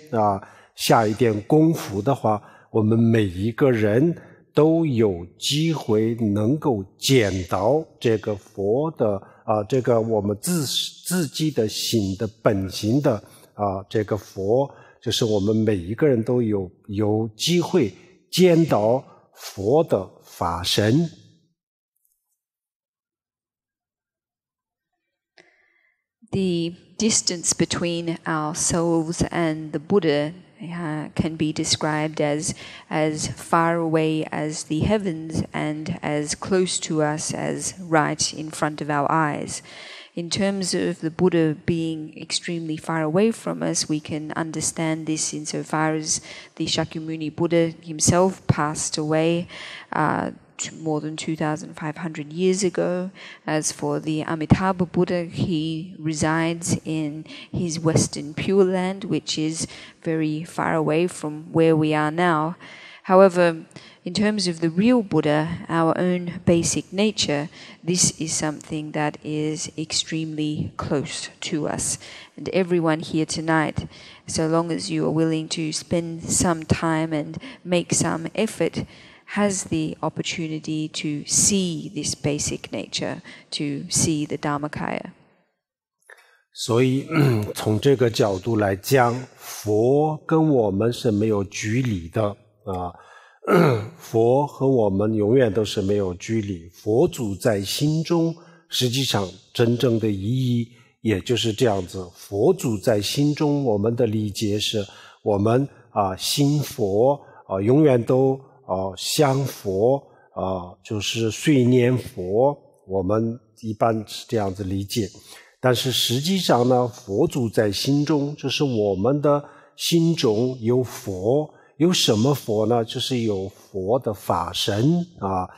下一点功夫的话，我们每一个人都有机会能够见到这个佛的这个我们自己的心的本性的这个佛，就是我们每一个人都有机会见到佛的法身。The distance between ourselves and the Buddha can be described as far away as the heavens and as close to us as right in front of our eyes. In terms of the Buddha being extremely far away from us, we can understand this insofar as the Shakyamuni Buddha himself passed away more than 2,500 years ago. As for the Amitabha Buddha, he resides in his Western Pure Land, which is very far away from where we are now. However, in terms of the real Buddha, our own basic nature, this is something that is extremely close to us. And everyone here tonight, so long as you are willing to spend some time and make some effort, has the opportunity to see this basic nature, to see the Dharmakaya. 所以从这个角度来讲，佛跟我们是没有距离的佛和我们永远都是没有距离，佛祖在心中，实际上真正的意义也就是这样子，佛祖在心中，我们的理解是我们心佛永远都想佛就是随念佛，我们一般是这样子理解。但是实际上呢，佛祖在心中，就是我们的心中有佛，有什么佛呢？就是有佛的法身啊。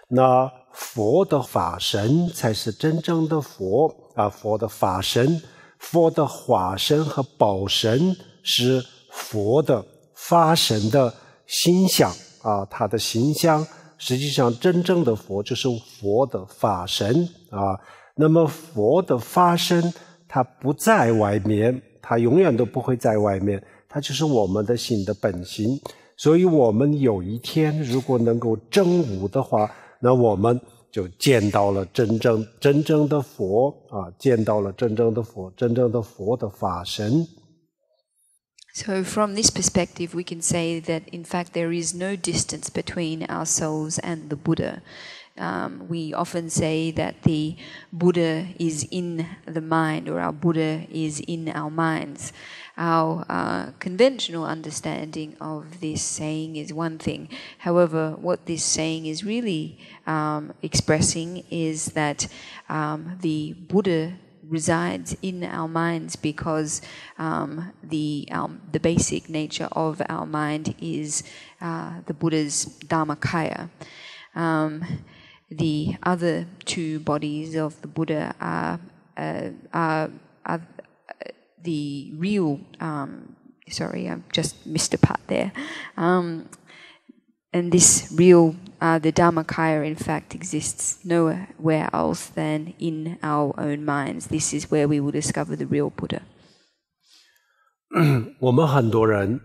那佛的法身才是真正的佛啊，佛的法身、佛的化身和报身是佛的发神的形象啊，他的形象实际上真正的佛就是佛的法身啊。那么佛的发身它不在外面，它永远都不会在外面，它就是我们的心的本性。所以我们有一天如果能够证悟的话，那我们就见到了真正的佛啊，见到了真正的佛，真正的佛的法身。So from this perspective, we can say that in fact there is no distance between ourselves and the Buddha. We often say that the Buddha is in the mind, or our Buddha is in our minds. Our conventional understanding of this saying is one thing. However, what this saying is really expressing is that the Buddha resides in our minds because the basic nature of our mind is the Buddha's Dharmakaya. The other two bodies of the Buddha are the real. Sorry, I just missed a part there. And this real, the Dharmakaya, in fact, exists nowhere else than in our own minds. This is where we will discover the real Buddha. 我们很多人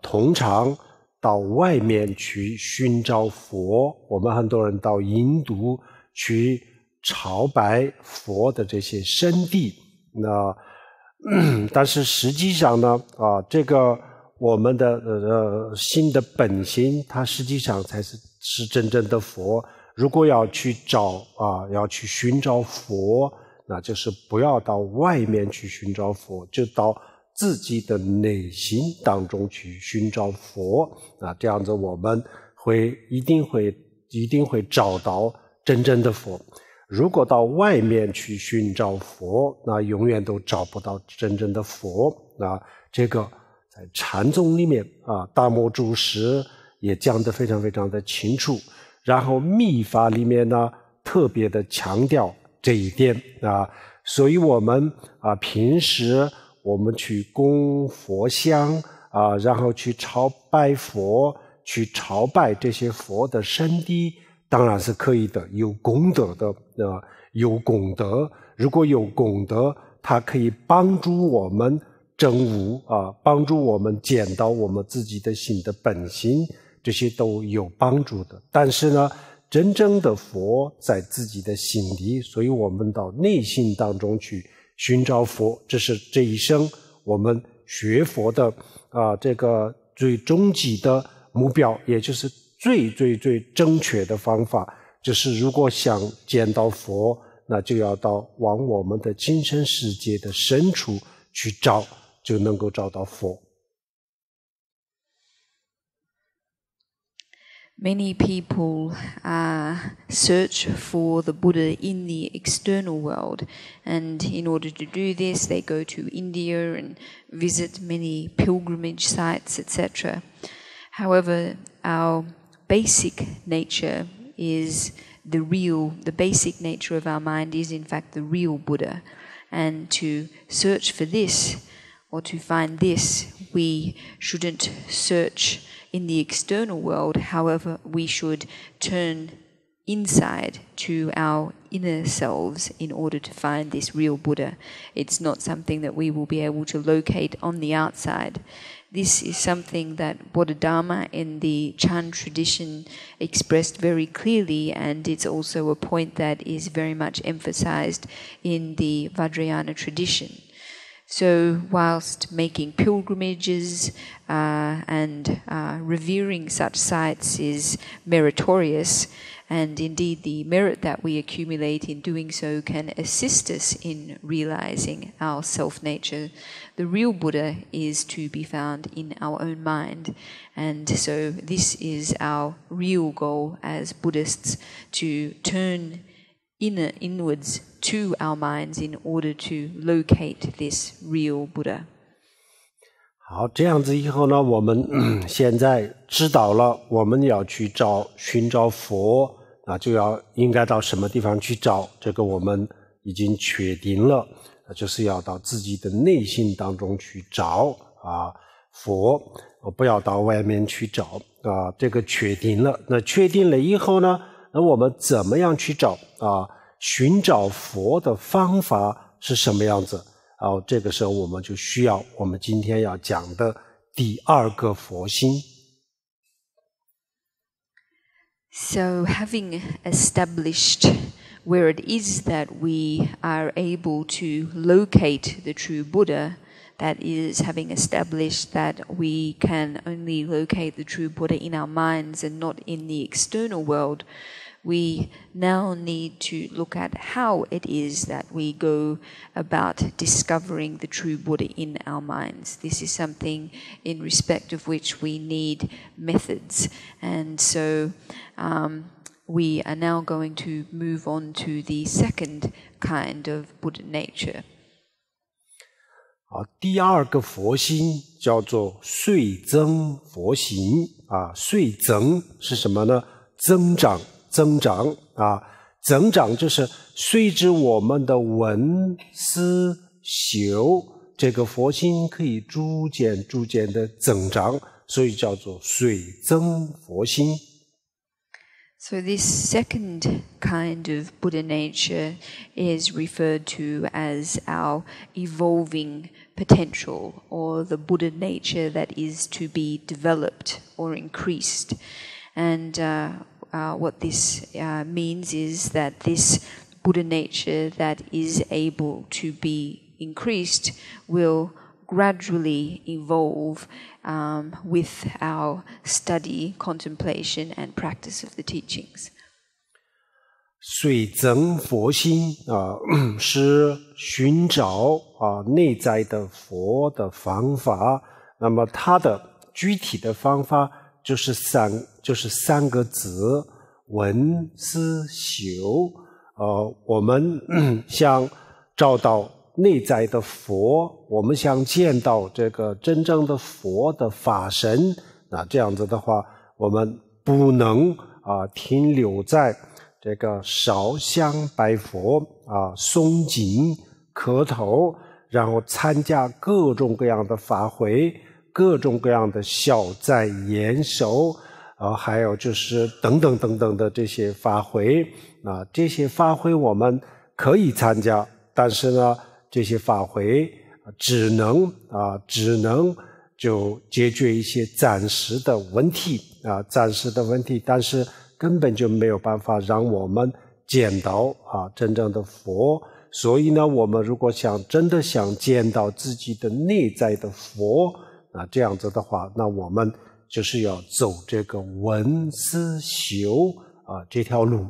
通常到外面去寻找佛，我们很多人到印度去朝拜佛的这些圣地。但是实际上呢，这个我们的心的本心，它实际上才是真正的佛。如果要去要去寻找佛，那就是不要到外面去寻找佛，就到自己的内心当中去寻找佛。这样子我们一定会找到真正的佛。如果到外面去寻找佛，那永远都找不到真正的佛。这个在禅宗里面大摩祖师也讲得非常非常的清楚，然后密法里面呢特别的强调这一点所以我们平时我们去供佛香然后去朝拜佛，去朝拜这些佛的圣地，当然是可以的，有功德的有功德。如果有功德，它可以帮助我们证悟帮助我们见到我们自己的心的本性，这些都有帮助的。但是呢，真正的佛在自己的心里，所以我们到内心当中去寻找佛，这是这一生我们学佛的这个最终极的目标，也就是最正确的方法。就是如果想见到佛，那就要往我们的精神世界的深处去找，就能够找到佛。Many people search for the Buddha in the external world, and in order to do this, they go to India and visit many pilgrimage sites, etc. However, our basic nature is the basic nature of our mind is in fact the real Buddha. And to search for this, or to find this, we shouldn't search in the external world. However, we should turn inside to our inner selves in order to find this real Buddha. It's not something that we will be able to locate on the outside. This is something that Bodhidharma in the Chan tradition expressed very clearly, and it's also a point that is very much emphasized in the Vajrayana tradition. So whilst making pilgrimages and revering such sites is meritorious, and indeed the merit that we accumulate in doing so can assist us in realizing our self-nature, the real Buddha is to be found in our own mind. And so this is our real goal as Buddhists, to turn inwards to our minds in order to locate this real Buddha. 好，这样子以后呢，我们现在知道了我们要去寻找佛，就应该到什么地方去找，这个我们已经确定了，就是要到自己的内心当中去找佛，不要到外面去找这个确定了。那确定了以后呢，那我们怎么样去找寻找佛的方法是什么样子？这个时候我们就需要我们今天要讲的第二个佛心。So having established where it is that we are able to locate the true Buddha, that is, having established that we can only locate the true Buddha in our minds and not in the external world, we now need to look at how it is that we go about discovering the true Buddha in our minds. This is something in respect of which we need methods. And so we are now going to move on to the second kind of Buddha nature. 第二个佛心叫做岁增佛行岁增是什么呢？增长增长就是随着我们的闻思修，这个佛心可以逐渐的增长，所以叫做岁增佛心。So this second kind of Buddha nature is referred to as our evolving potential, or the Buddha nature that is to be developed or increased. And what this means is that this Buddha nature that is able to be increased will gradually evolve with our study, contemplation, and practice of the teachings. 岁增佛心是寻找内在的佛的方法。那么它的具体的方法就是三个字：闻思修。我们想找到内在的佛，我们想见到这个真正的佛的法身，那这样子的话，我们不能停留在这个烧香拜佛诵经磕头，然后参加各种各样的法会，各种各样的消灾延寿还有就是等等的这些法会这些法会我们可以参加，但是呢这些法会只能就解决一些暂时的问题但是根本就没有办法让我们见到真正的佛。所以呢我们如果真的想见到自己的内在的佛这样子的话，那我们就是要走这个闻思修这条路。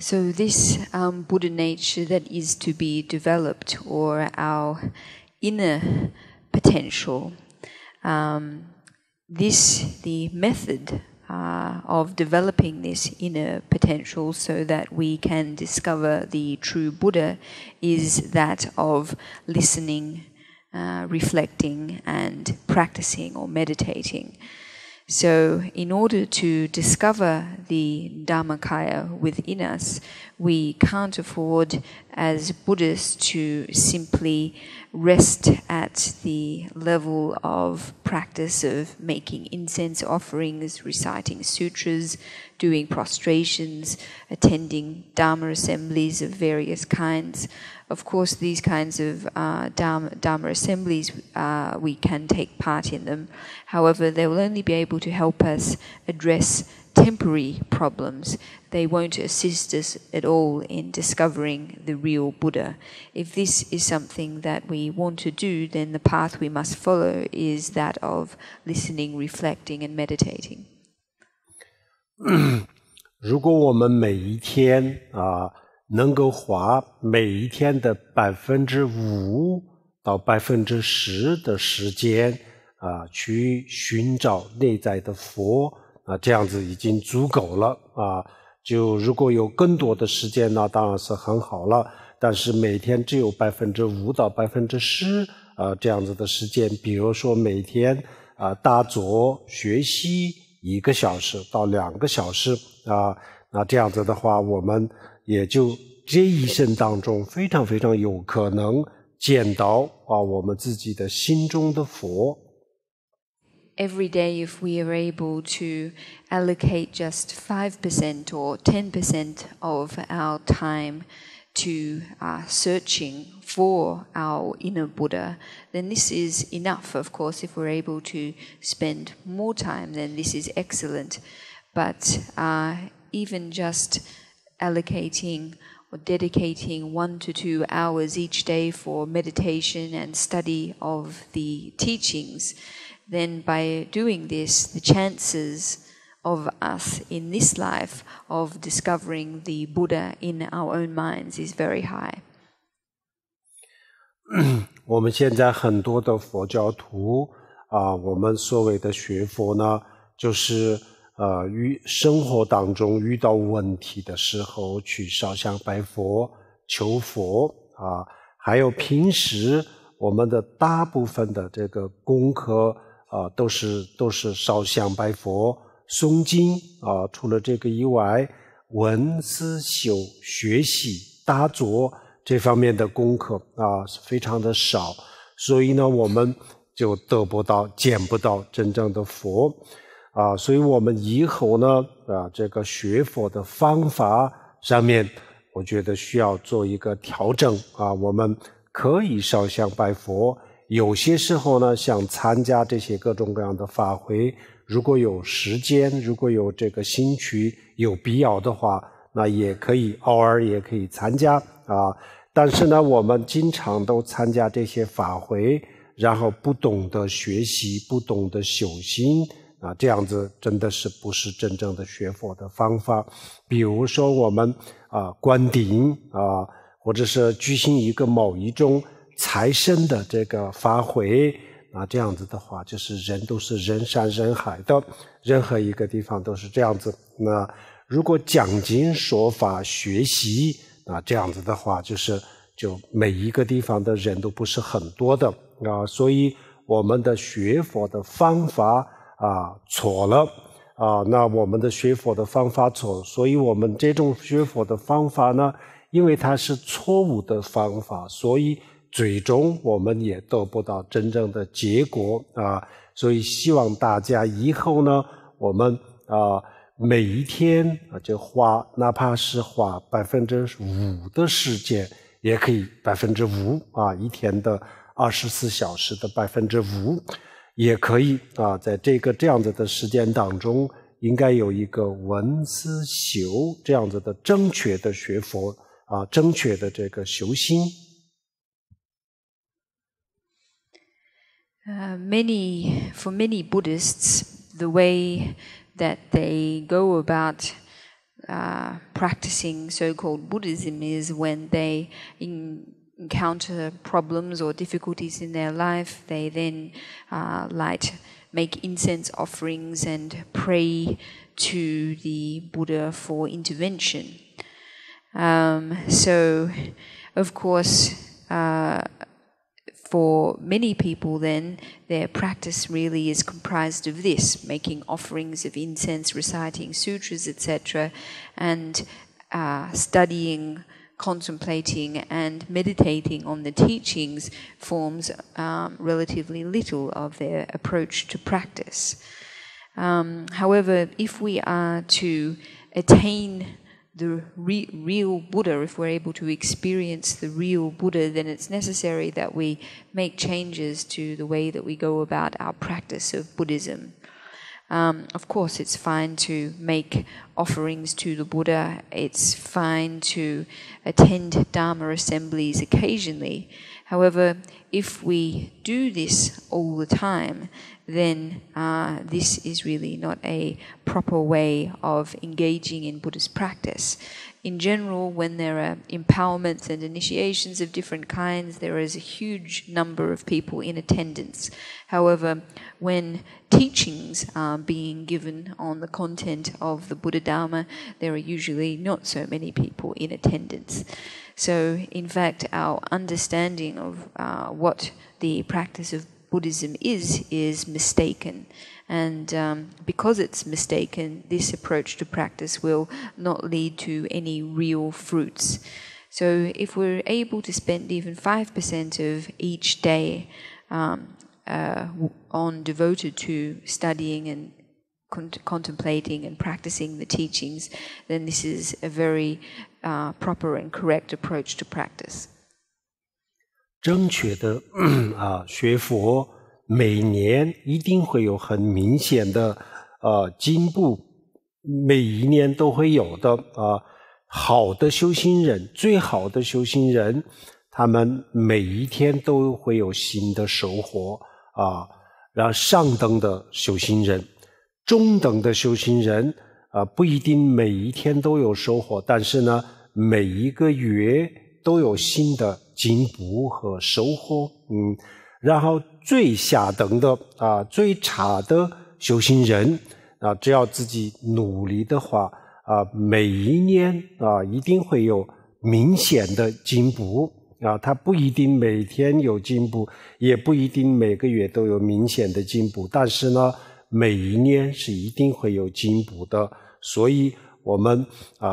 So this Buddha nature that is to be developed, or our inner potential, the method of developing this inner potential so that we can discover the true Buddha is that of listening, reflecting, and practicing or meditating. So in order to discover the Dhammakaya within us, we can't afford as Buddhists to simply rest at the level of practice of making incense offerings, reciting sutras, doing prostrations, attending Dharma assemblies of various kinds. Of course, these kinds of Dharma assemblies, we can take part in them. However, they will only be able to help us address temporary problems. They won't assist us at all in discovering the real Buddha. If this is something that we want to do, then the path we must follow is that of listening, reflecting, and meditating. 如果我们每一天能够花每一天的5%到10%的时间去寻找内在的佛这样子已经足够了就如果有更多的时间呢当然是很好了，但是每天只有5%到10%这样子的时间，比如说每天打坐学习1个小时到2个小时那这样子的话，我们也就这一生当中非常非常有可能见到我们自己的心中的佛。Every day, if we are able to allocate just 5% or 10% of our time to searching for our inner Buddha, then this is enough. Of course, if we're able to spend more time, then this is excellent. But even just allocating or dedicating 1 to 2 hours each day for meditation and study of the teachings, then by doing this, the chances of us in this life of discovering the Buddha in our own minds is very high. 我们现在很多的佛教徒我们所谓的学佛呢，就是生活当中遇到问题的时候去烧香拜佛求佛还有平时我们的大部分的这个功课都是烧香拜佛诵经除了这个以外，闻思修学习打坐这方面的功课非常的少，所以呢我们就见不到真正的佛所以我们以后呢这个学佛的方法上面，我觉得需要做一个调整我们可以烧香拜佛，有些时候呢想参加这些各种各样的法会，如果有时间，如果有这个兴趣，有必要的话，那也可以偶尔也可以参加但是呢我们经常都参加这些法会，然后不懂得学习，不懂得修心这样子真的是不是真正的学佛的方法。比如说我们观顶或者是举行一个某一种财神的这个法会这样子的话，就是人都是人山人海的，任何一个地方都是这样子。那如果讲经说法学习这样子的话，就每一个地方的人都不是很多的所以我们的学佛的方法错了那我们的学佛的方法错，所以我们这种学佛的方法呢，因为它是错误的方法，所以最终我们也得不到真正的结果所以希望大家以后呢，我们每一天就哪怕是花5%的时间，也可以5%一天的24小时的5%也可以在这样子的时间当中，应该有一个闻思修这样子的正确的学佛正确的这个修心。For many Buddhists, the way that they go about practicing so-called Buddhism is when they encounter problems or difficulties in their life, they then make incense offerings and pray to the Buddha for intervention. So, of course, for many people then, their practice really is comprised of this, making offerings of incense, reciting sutras, etc., and studying, contemplating and meditating on the teachings forms relatively little of their approach to practice. However, if we are to attain the real Buddha, if we're able to experience the real Buddha, then it's necessary that we make changes to the way that we go about our practice of Buddhism. Of course, it's fine to make offerings to the Buddha. It's fine to attend Dharma assemblies occasionally. However, if we do this all the time, then this is really not a proper way of engaging in Buddhist practice. In general, when there are empowerments and initiations of different kinds, there is a huge number of people in attendance. However, when teachings are being given on the content of the Buddha Dharma, there are usually not so many people in attendance. So, in fact, our understanding of what the practice of Buddhism is mistaken. And because it's mistaken, this approach to practice will not lead to any real fruits. So if we're able to spend even 5% of each day devoted to studying and contemplating and practicing the teachings, then this is a very proper and correct approach to practice. 正确的学佛每年一定会有很明显的进步，每一年都会有的好的修行人，最好的修行人，他们每一天都会有新的收获然后上等的修行人，中等的修行人不一定每一天都有收获，但是呢，每一个月都有新的进步和收获。然后最下等的最差的修行人只要自己努力的话每一年一定会有明显的进步他不一定每天有进步，也不一定每个月都有明显的进步，但是呢，每一年是一定会有进步的。所以我们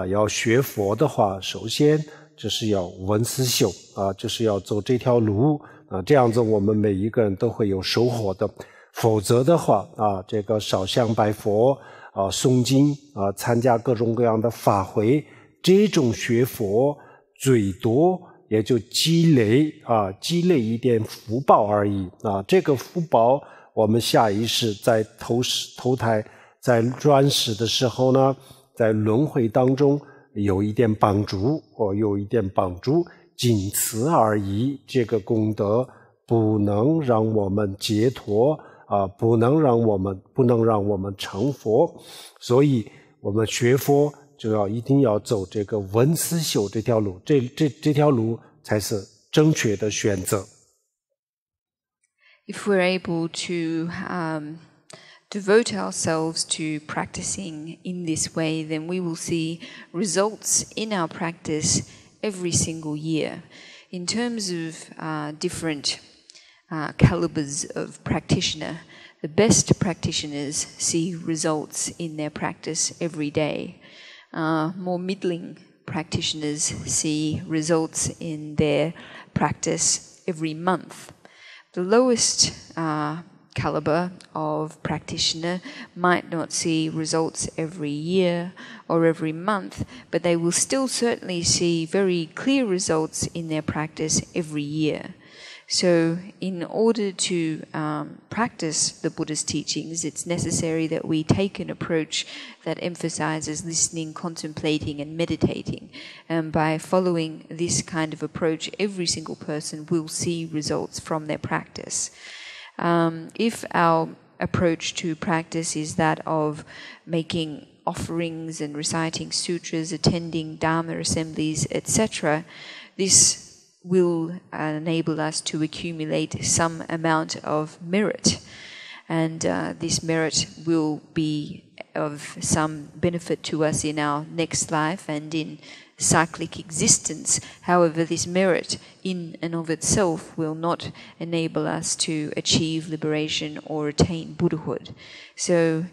要学佛的话，首先就是要闻思修就是要走这条路这样子我们每一个人都会有收获的。否则的话这个烧香拜佛诵经参加各种各样的法会，这种学佛最多也就积累一点福报而已这个福报我们下一世在投胎在转世的时候呢，在轮回当中有一点帮助仅此而已。这个功德不能让我们解脱不能让我们成佛，所以我们学佛就一定要走这个闻思修这条路，这条路才是正确的选择。If we're able to devote ourselves to practicing in this way, then we will see results in our practice every single year. In terms of different calibers of practitioner, the best practitioners see results in their practice every day. More middling practitioners see results in their practice every month. The lowest caliber of practitioner might not see results every year or every month, but they will still certainly see very clear results in their practice every year. So in order to practice the Buddha's teachings, it's necessary that we take an approach that emphasizes listening, contemplating, and meditating. And by following this kind of approach, every single person will see results from their practice. If our approach to practice is that of making offerings and reciting sutras, attending Dharma assemblies, etc., this will enable us to accumulate some amount of merit. And this merit will be of some benefit to us in our next life and in cyclic existence. However, this merit in and of itself will not enable us to achieve liberation or attain Buddhahood. So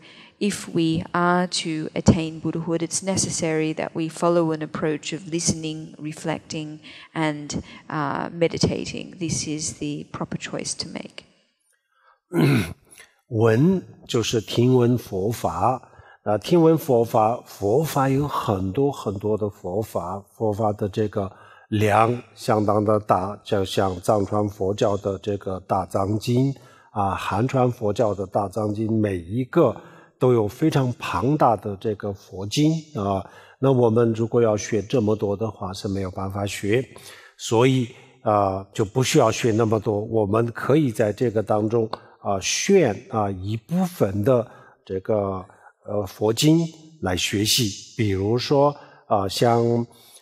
if we are to attain Buddhahood, it's necessary that we follow an approach of listening, reflecting, and meditating. This is the proper choice to make. 闻就是听闻佛法听闻佛法有很多很多的佛法的这个量相当的大，就像藏传佛教的这个大藏经汉传佛教的大藏经，每一个都有非常庞大的这个佛经那我们如果要学这么多的话是没有办法学，所以就不需要学那么多，我们可以在这个当中选一部分的这个佛经来学习，比如说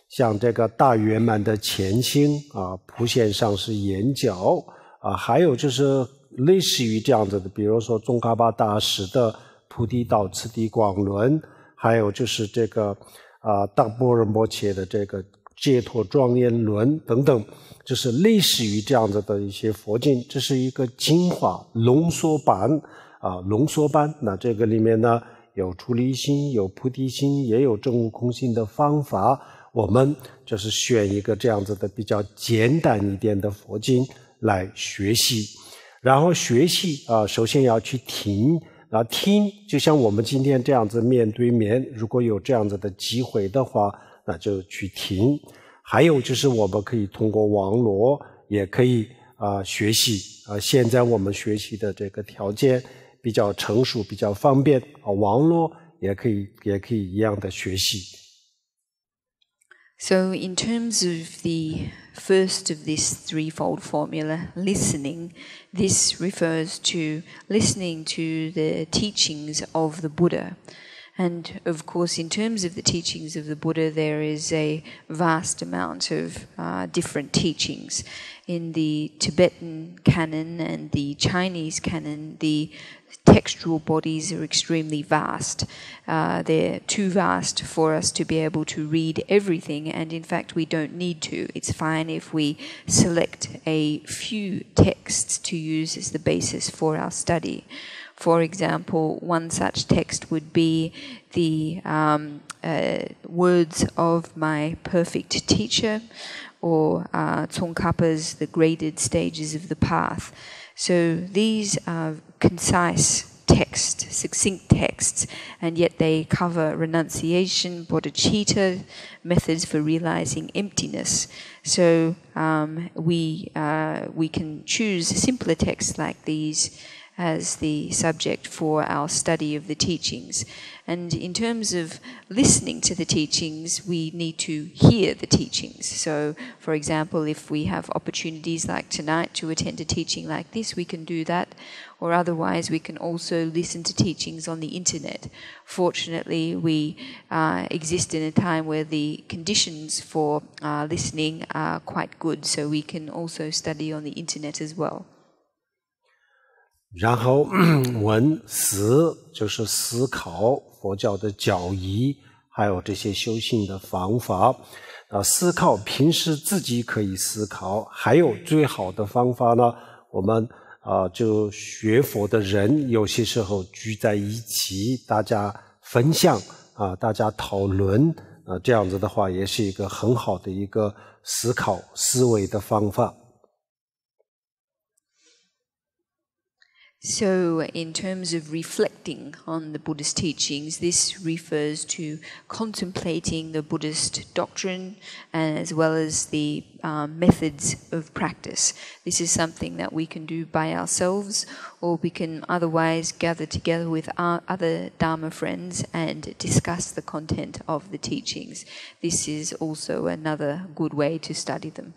像这个大圆满的前行普贤上师言教还有就是类似于这样子的，比如说宗喀巴大师的菩提道次第广论，还有就是这个大般若波切的这个解脱庄严论等等，就是类似于这样子的一些佛经，这是一个精华浓缩版浓缩版。那这个里面呢，有出离心，有菩提心，也有证悟空心的方法。我们就是选一个这样子的比较简单一点的佛经来学习，然后学习首先要去听听，就像我们今天这样子面对面，如果有这样子的机会的话，那就去听。还有就是我们可以通过网络也可以学习现在我们学习的这个条件比较成熟，比较方便网络也可以一样的学习。So in terms of the first of this threefold formula, listening, this refers to listening to the teachings of the Buddha. And of course, in terms of the teachings of the Buddha, there is a vast amount of different teachings. In the Tibetan canon and the Chinese canon, the textual bodies are extremely vast. They're too vast for us to be able to read everything, and in fact we don't need to. It's fine if we select a few texts to use as the basis for our study. For example, one such text would be the words of my perfect teacher, or Tsongkhapa's The Graded Stages of the Path. So these are concise texts, succinct texts, and yet they cover renunciation, bodhicitta, methods for realizing emptiness. So we can choose simpler texts like these as the subject for our study of the teachings. And in terms of listening to the teachings, we need to hear the teachings. So, for example, if we have opportunities like tonight to attend a teaching like this, we can do that. Or otherwise, we can also listen to teachings on the internet. Fortunately, we exist in a time where the conditions for listening are quite good, so we can also study on the internet as well. 然后闻思就是思考佛教的教义，还有这些修行的方法思考平时自己可以思考，还有最好的方法呢，我们就学佛的人有些时候聚在一起，大家分享大家讨论这样子的话也是一个很好的一个思考思维的方法。So, in terms of reflecting on the Buddhist teachings, this refers to contemplating the Buddhist doctrine as well as the methods of practice. This is something that we can do by ourselves, or we can otherwise gather together with our other Dharma friends and discuss the content of the teachings. This is also another good way to study them.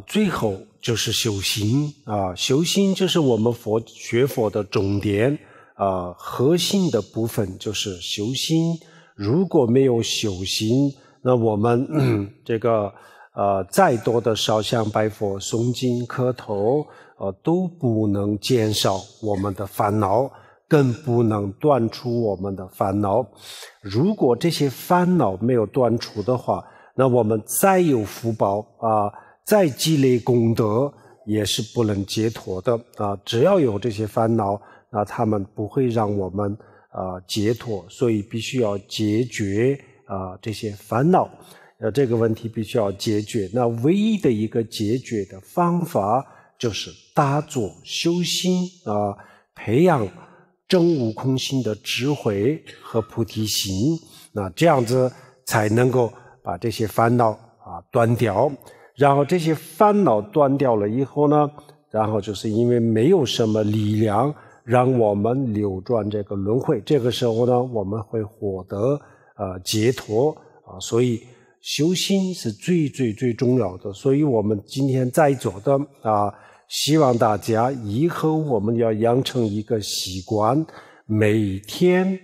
最后就是修行修行就是我们学佛的重点核心的部分就是修行。如果没有修行，那我们这个再多的烧香拜佛诵经磕头都不能减少我们的烦恼，更不能断除我们的烦恼。如果这些烦恼没有断除的话，那我们再有福报再积累功德也是不能解脱的只要有这些烦恼，那他们不会让我们解脱，所以必须要解决这些烦恼这个问题必须要解决。那唯一的一个解决的方法就是打坐修心培养证悟空心的智慧和菩提心，那这样子才能够把这些烦恼断掉。然后这些烦恼断掉了以后呢，然后就是因为没有什么力量让我们流转这个轮回，这个时候呢我们会获得解脱所以修心是最重要的。所以我们今天在座的希望大家以后我们要养成一个习惯，每天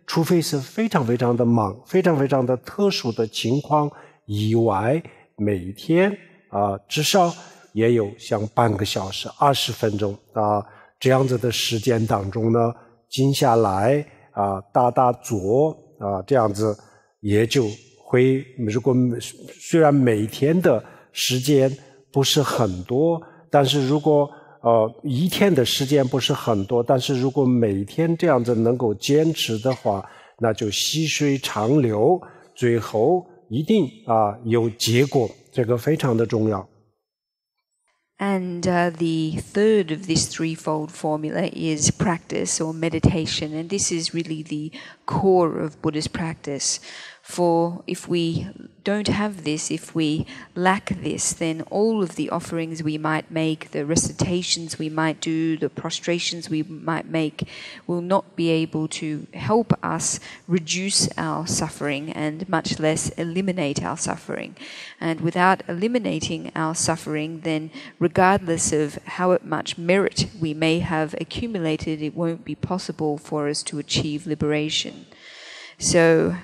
除非是非常的忙，非常的特殊的情况以外，每天至少也有像半个小时20分钟这样子的时间当中呢，静下来大大做这样子也就会，如果虽然每天的时间不是很多，但是如果一天的时间不是很多，但是如果每天这样子能够坚持的话，那就细水长流，最后一定有结果，这个非常的重要。And the third of this threefold formula is practice or meditation. And this is really the core of Buddhist practice. For if we don't have this, if we lack this, then all of the offerings we might make, the recitations we might do, the prostrations we might make, will not be able to help us reduce our suffering and much less eliminate our suffering. And without eliminating our suffering, then regardless of how much merit we may have accumulated, it won't be possible for us to achieve liberation. So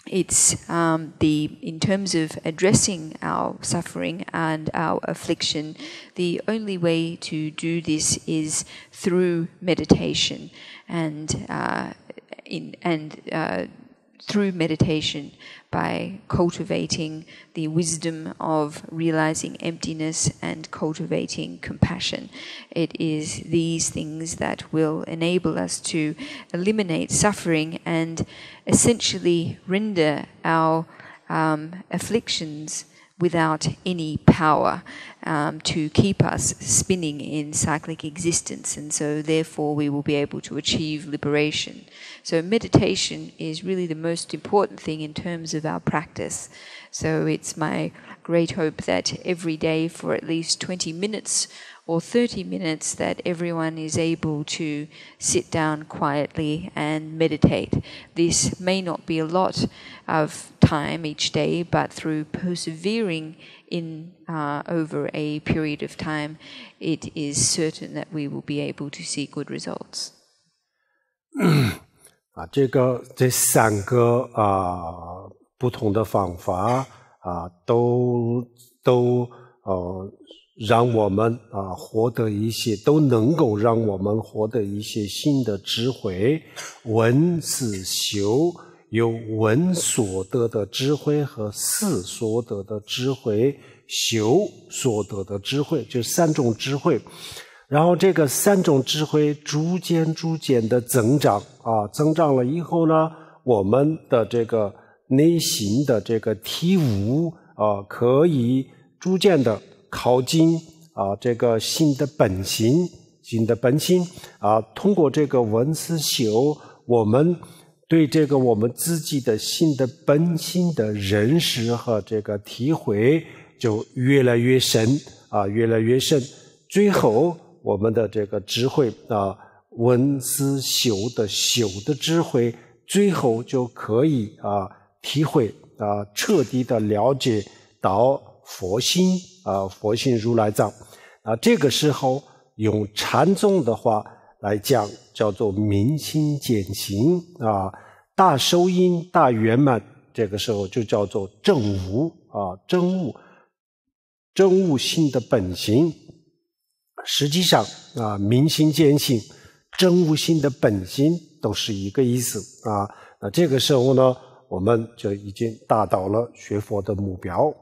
it's in terms of addressing our suffering and our affliction, the only way to do this is through meditation and through meditation by cultivating the wisdom of realizing emptiness and cultivating compassion. It is these things that will enable us to eliminate suffering and essentially render our afflictions without any power to keep us spinning in cyclic existence, and so therefore we will be able to achieve liberation. So meditation is really the most important thing in terms of our practice. So it's my great hope that every day for at least 20 minutes or 30 minutes that everyone is able to sit down quietly and meditate. This may not be a lot of time each day, but through persevering in over a period of time, it is certain that we will be able to see good results. 这三个不同的方法都让我们获得一些，都能够让我们获得一些新的智慧。闻思修，有闻所得的智慧和思所得的智慧，修所得的智慧，就三种智慧。然后这个三种智慧逐渐的增长增长了以后呢，我们的这个内心的这个体悟可以逐渐的靠近这个新的本心通过这个闻思修，我们对这个我们自己的新的本心的认识和这个体会就越来越深越来越深，最后我们的这个智慧闻思修的智慧，最后就可以体会彻底的了解到佛心如来藏这个时候用禅宗的话来讲叫做明心见性大收音大圆满，这个时候就叫做证悟心的本性。实际上明心见性证悟心的本心都是一个意思那这个时候呢，我们就已经达到了学佛的目标。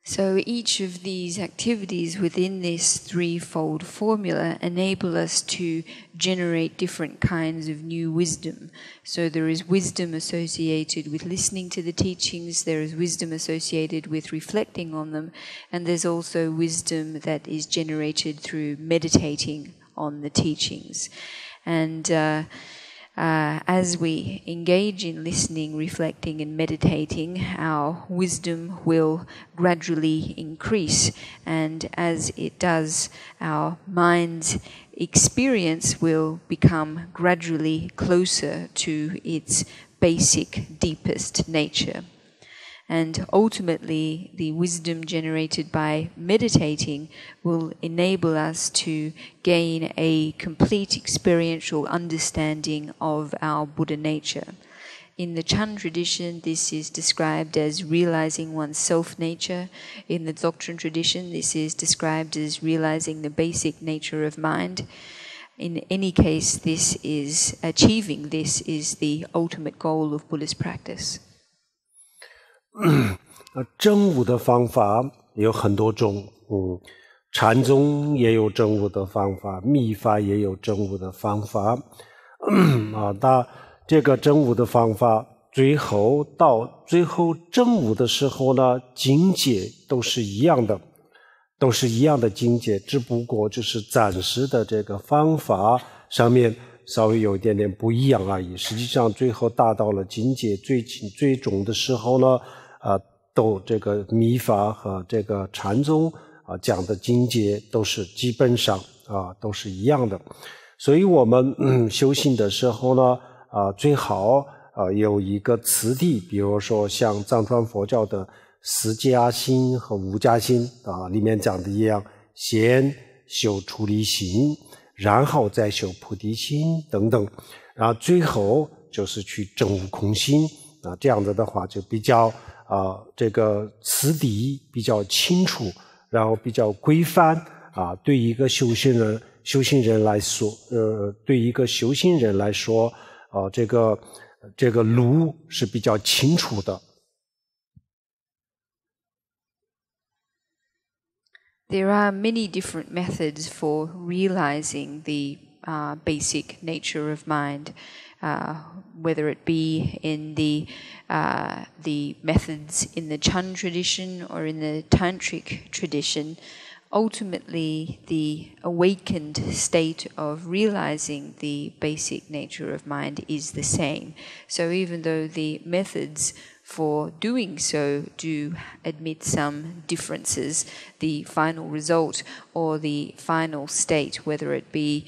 So each of these activities within this threefold formula enable us to generate different kinds of new wisdom. So there is wisdom associated with listening to the teachings, there is wisdom associated with reflecting on them, and there's also wisdom that is generated through meditating on the teachings. And as we engage in listening, reflecting and meditating, our wisdom will gradually increase, and as it does, our mind's experience will become gradually closer to its basic, deepest nature. And ultimately, the wisdom generated by meditating will enable us to gain a complete experiential understanding of our Buddha nature. In the Chan tradition, this is described as realizing one's self-nature. In the Dzogchen tradition, this is described as realizing the basic nature of mind. in any case, achieving this is the ultimate goal of Buddhist practice. 证悟的方法有很多种，禅宗也有证悟的方法，密法也有证悟的方法，那这个证悟的方法，最后证悟的时候呢，境界都是一样的境界，只不过就是暂时的这个方法上面稍微有一点点不一样而已。实际上最后达到了境界最终的时候呢，都这个密法和这个禅宗讲的境界都是基本上都是一样的。所以我们修行的时候呢，最好有一个次第，比如说像藏传佛教的四加心和五加心里面讲的一样，先修出离心，然后再修菩提心等等，然后最后就是去证悟空心这样子的话就比较这个次第比较清楚，然后比较规范对一个修行人来说，这个路是比较清楚的。There are many different methods for realizing the basic nature of mind, whether it be in the methods in the Chan tradition or in the Tantric tradition. Ultimately, the awakened state of realizing the basic nature of mind is the same. So even though the methods for doing so do admit some differences, the final result or the final state, whether it be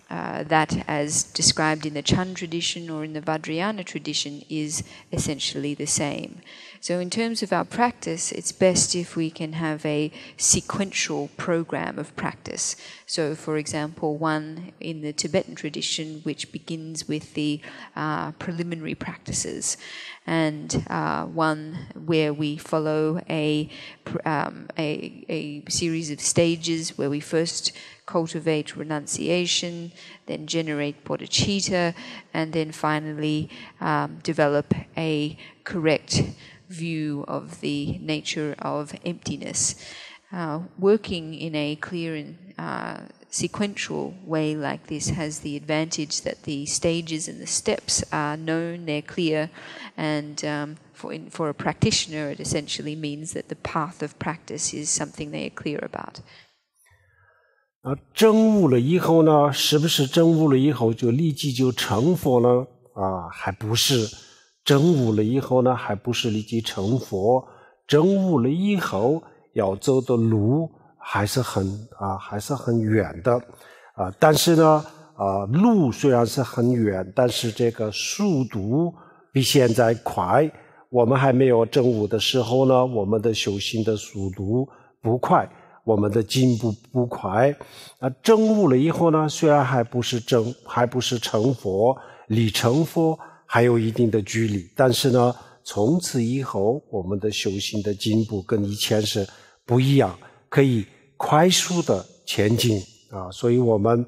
that as described in the Chan tradition or in the Vajrayana tradition, is essentially the same. So in terms of our practice, it's best if we can have a sequential program of practice. So for example, one in the Tibetan tradition which begins with the preliminary practices, and one where we follow a series of stages where we first cultivate renunciation, then generate bodhicitta, and then finally develop a correct view of the nature of emptiness. Working in a clear and sequential way like this has the advantage that the stages and the steps are known, they're clear, and for a practitioner it essentially means that the path of practice is something they are clear about. 证悟了以后呢，是不是证悟了以后就立即就成佛呢？还不是。证悟了以后呢，还不是立即成佛。证悟了以后要走的路还是很远的但是呢路虽然是很远，但是这个速度比现在快。我们还没有证悟的时候呢，我们的修行的速度不快，我们的进步不快。证悟了以后呢，虽然还不是成佛，离成佛还有一定的距离，但是呢，从此以后我们的修行的进步跟以前是不一样，可以快速的前进所以我们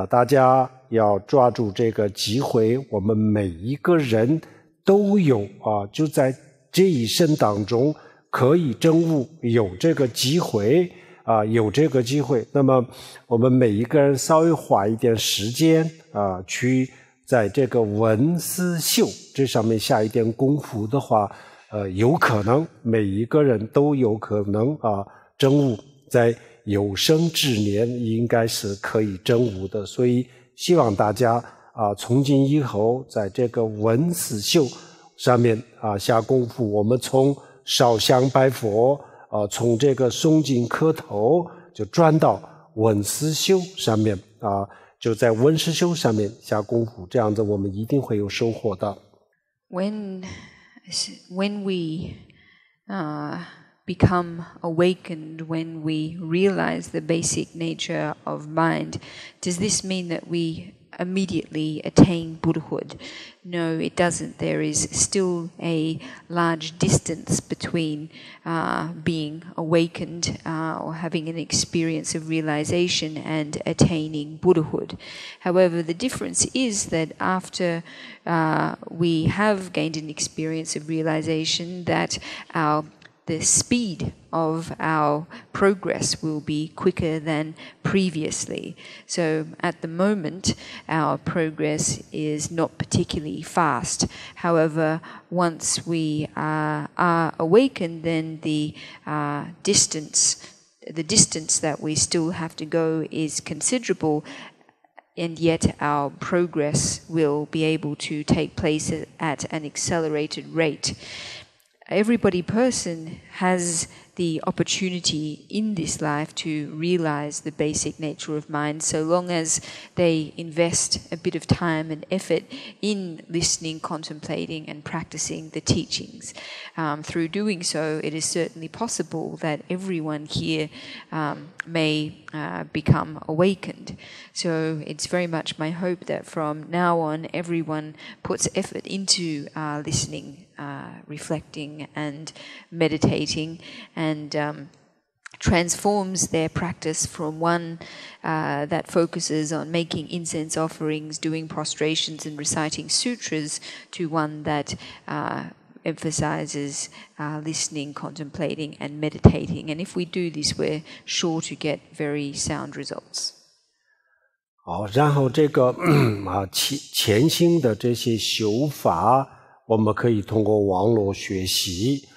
大家要抓住这个机会，我们每一个人都有就在这一生当中可以证悟，有这个机会那么我们每一个人稍微花一点时间去在这个闻思修这上面下一点功夫的话有可能每一个人都有可能证悟，在有生之年应该是可以证悟的。所以希望大家从今以后在这个闻思修上面下功夫。我们从烧香拜佛从这个诵经磕头就转到闻思修上面就在闻思修上面下功夫，这样子我们一定会有收获的。When we become awakened, when we realize the basic nature of mind, does this mean that we immediately attain Buddhahood. No, it doesn't. There is still a large distance between being awakened or having an experience of realization and attaining Buddhahood. However, the difference is that after we have gained an experience of realization, that the speed of our progress will be quicker than previously. So at the moment, our progress is not particularly fast. However, once we are awakened, then the distance that we still have to go is considerable, and yet our progress will be able to take place at an accelerated rate. Every person has the opportunity in this life to realize the basic nature of mind, so long as they invest a bit of time and effort in listening, contemplating, and practicing the teachings. Through doing so, it is certainly possible that everyone here may become awakened. So it's very much my hope that from now on, everyone puts effort into listening, reflecting, and meditating, and transforms their practice from one that focuses on making incense offerings, doing prostrations, and reciting sutras, to one that emphasizes listening, contemplating, and meditating. And if we do this, we're sure to get very sound results. 好，然后这个前心的这些修法，我们可以通过网络学习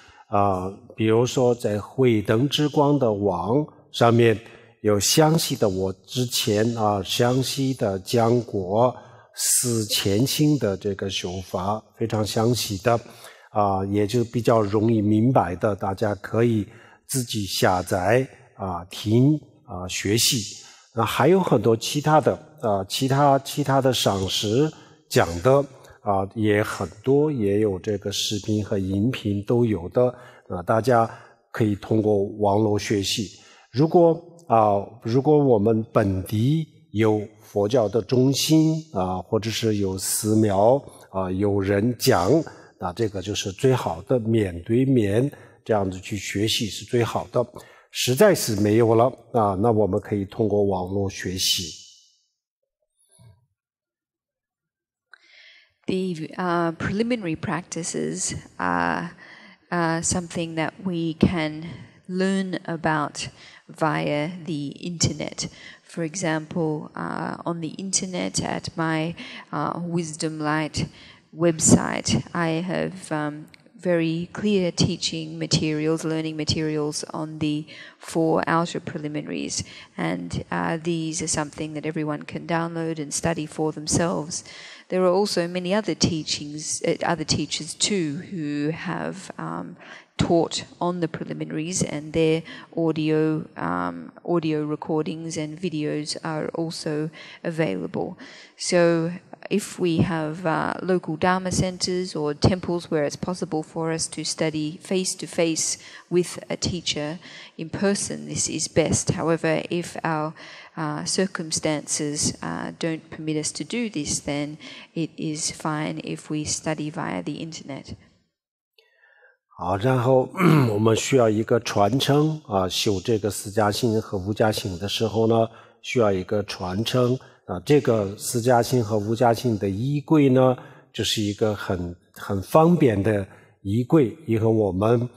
比如说在慧灯之光的网上面有详细的，我之前详细的讲过四前心的这个修法，非常详细的也就比较容易明白的，大家可以自己下载听学习。还有很多其他的其他的上师讲的也很多，也有这个视频和音频都有的大家可以通过网络学习。如果我们本地有佛教的中心或者是有寺庙有人讲，那这个就是最好的，面对面这样子去学习是最好的。实在是没有了那我们可以通过网络学习。The preliminary practices are something that we can learn about via the internet. For example, on the internet at my Wisdom Light website, I have very clear teaching materials, learning materials on the 4 outer preliminaries, and these are something that everyone can download and study for themselves. There are also many other teachers too who have taught on the preliminaries, and their audio recordings and videos are also available. So if we have local Dharma centers or temples where it's possible for us to study face-to-face with a teacher in person, this is best. However, if our circumstances don't permit us to do this, then it is fine if we study via the internet. 好，然后我们需要一个传承修这个四迦行和无迦行的时候呢，需要一个传承这个四迦行和无迦行的仪轨呢，就是一个很方便的仪轨，以后我们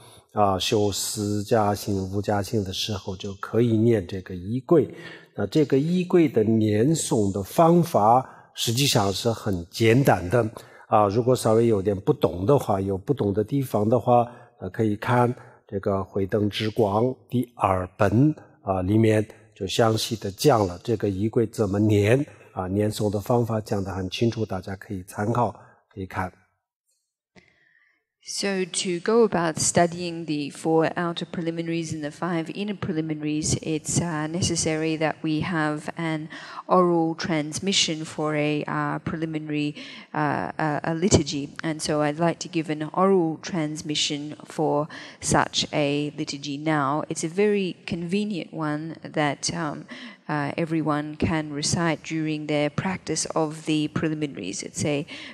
修四迦行无迦行的时候就可以念这个仪轨。那这个仪轨的念诵的方法实际上是很简单的如果稍微有点不懂的话，有不懂的地方的话可以看这个慧灯之光第2本里面就详细的讲了这个仪轨怎么念念诵的方法讲得很清楚，大家可以参考可以看。So to go about studying the 4 outer preliminaries and the 5 inner preliminaries, it's necessary that we have an oral transmission for a preliminary a liturgy. And so I'd like to give an oral transmission for such a liturgy now. It's a very convenient one that everyone can recite during their practice of the preliminaries. It's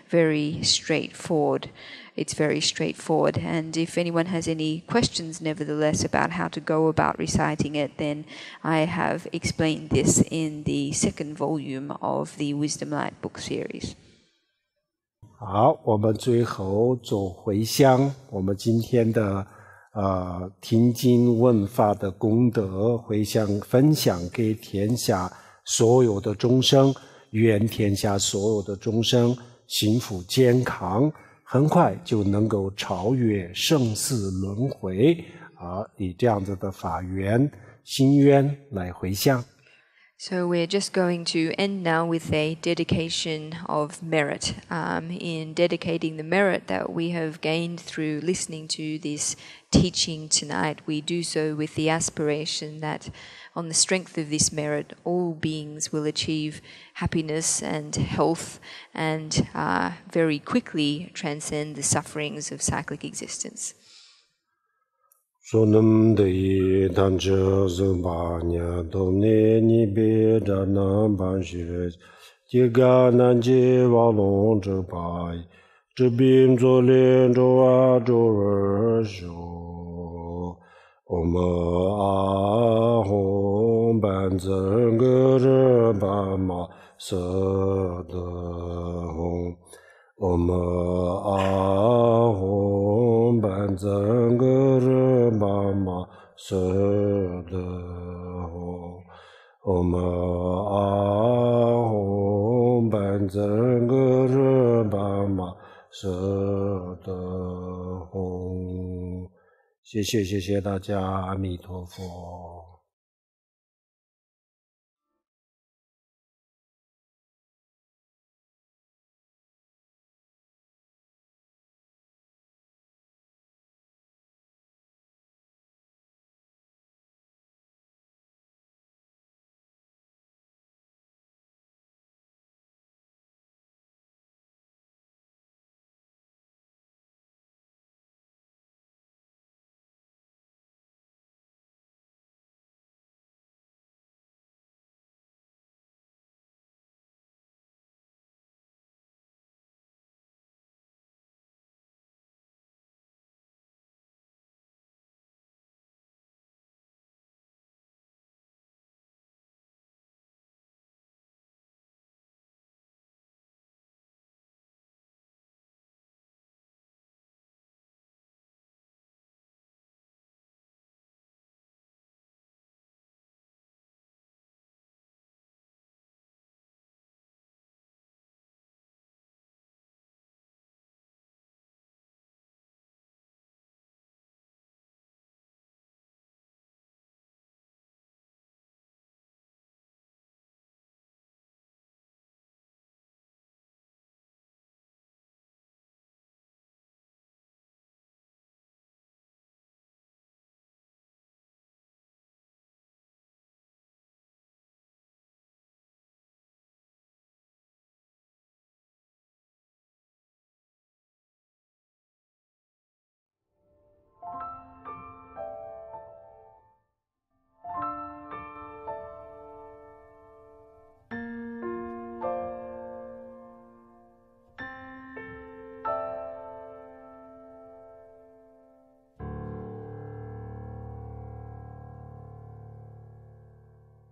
very straightforward. And if anyone has any questions, nevertheless, about how to go about reciting it, then I have explained this in the second volume of the Wisdom Light book series. 好，我们最后做回向，我们今天的听经闻法的功德，回向分享给天下所有的众生，愿天下所有的众生幸福健康，很快就能够超越生死轮回以这样子的法缘心愿来回向。So we're just going to end now with a dedication of merit. In dedicating the merit that we have gained through listening to this teaching tonight, we do so with the aspiration that on the strength of this merit, all beings will achieve happiness and health and very quickly transcend the sufferings of cyclic existence. Sonam de tancha zumba nya domne ni be da nam ban shi ji ga nan ji wa long zhe bai zhe bin zo lian zhou a zhou er xiu om a hong ban zhen ge zhe ba ma se de hong Om a hong ban zhen ge zhe ba ma se de hong Om a hong ban zhen ge zhe ba ma se de hong 谢谢大家，阿弥陀佛。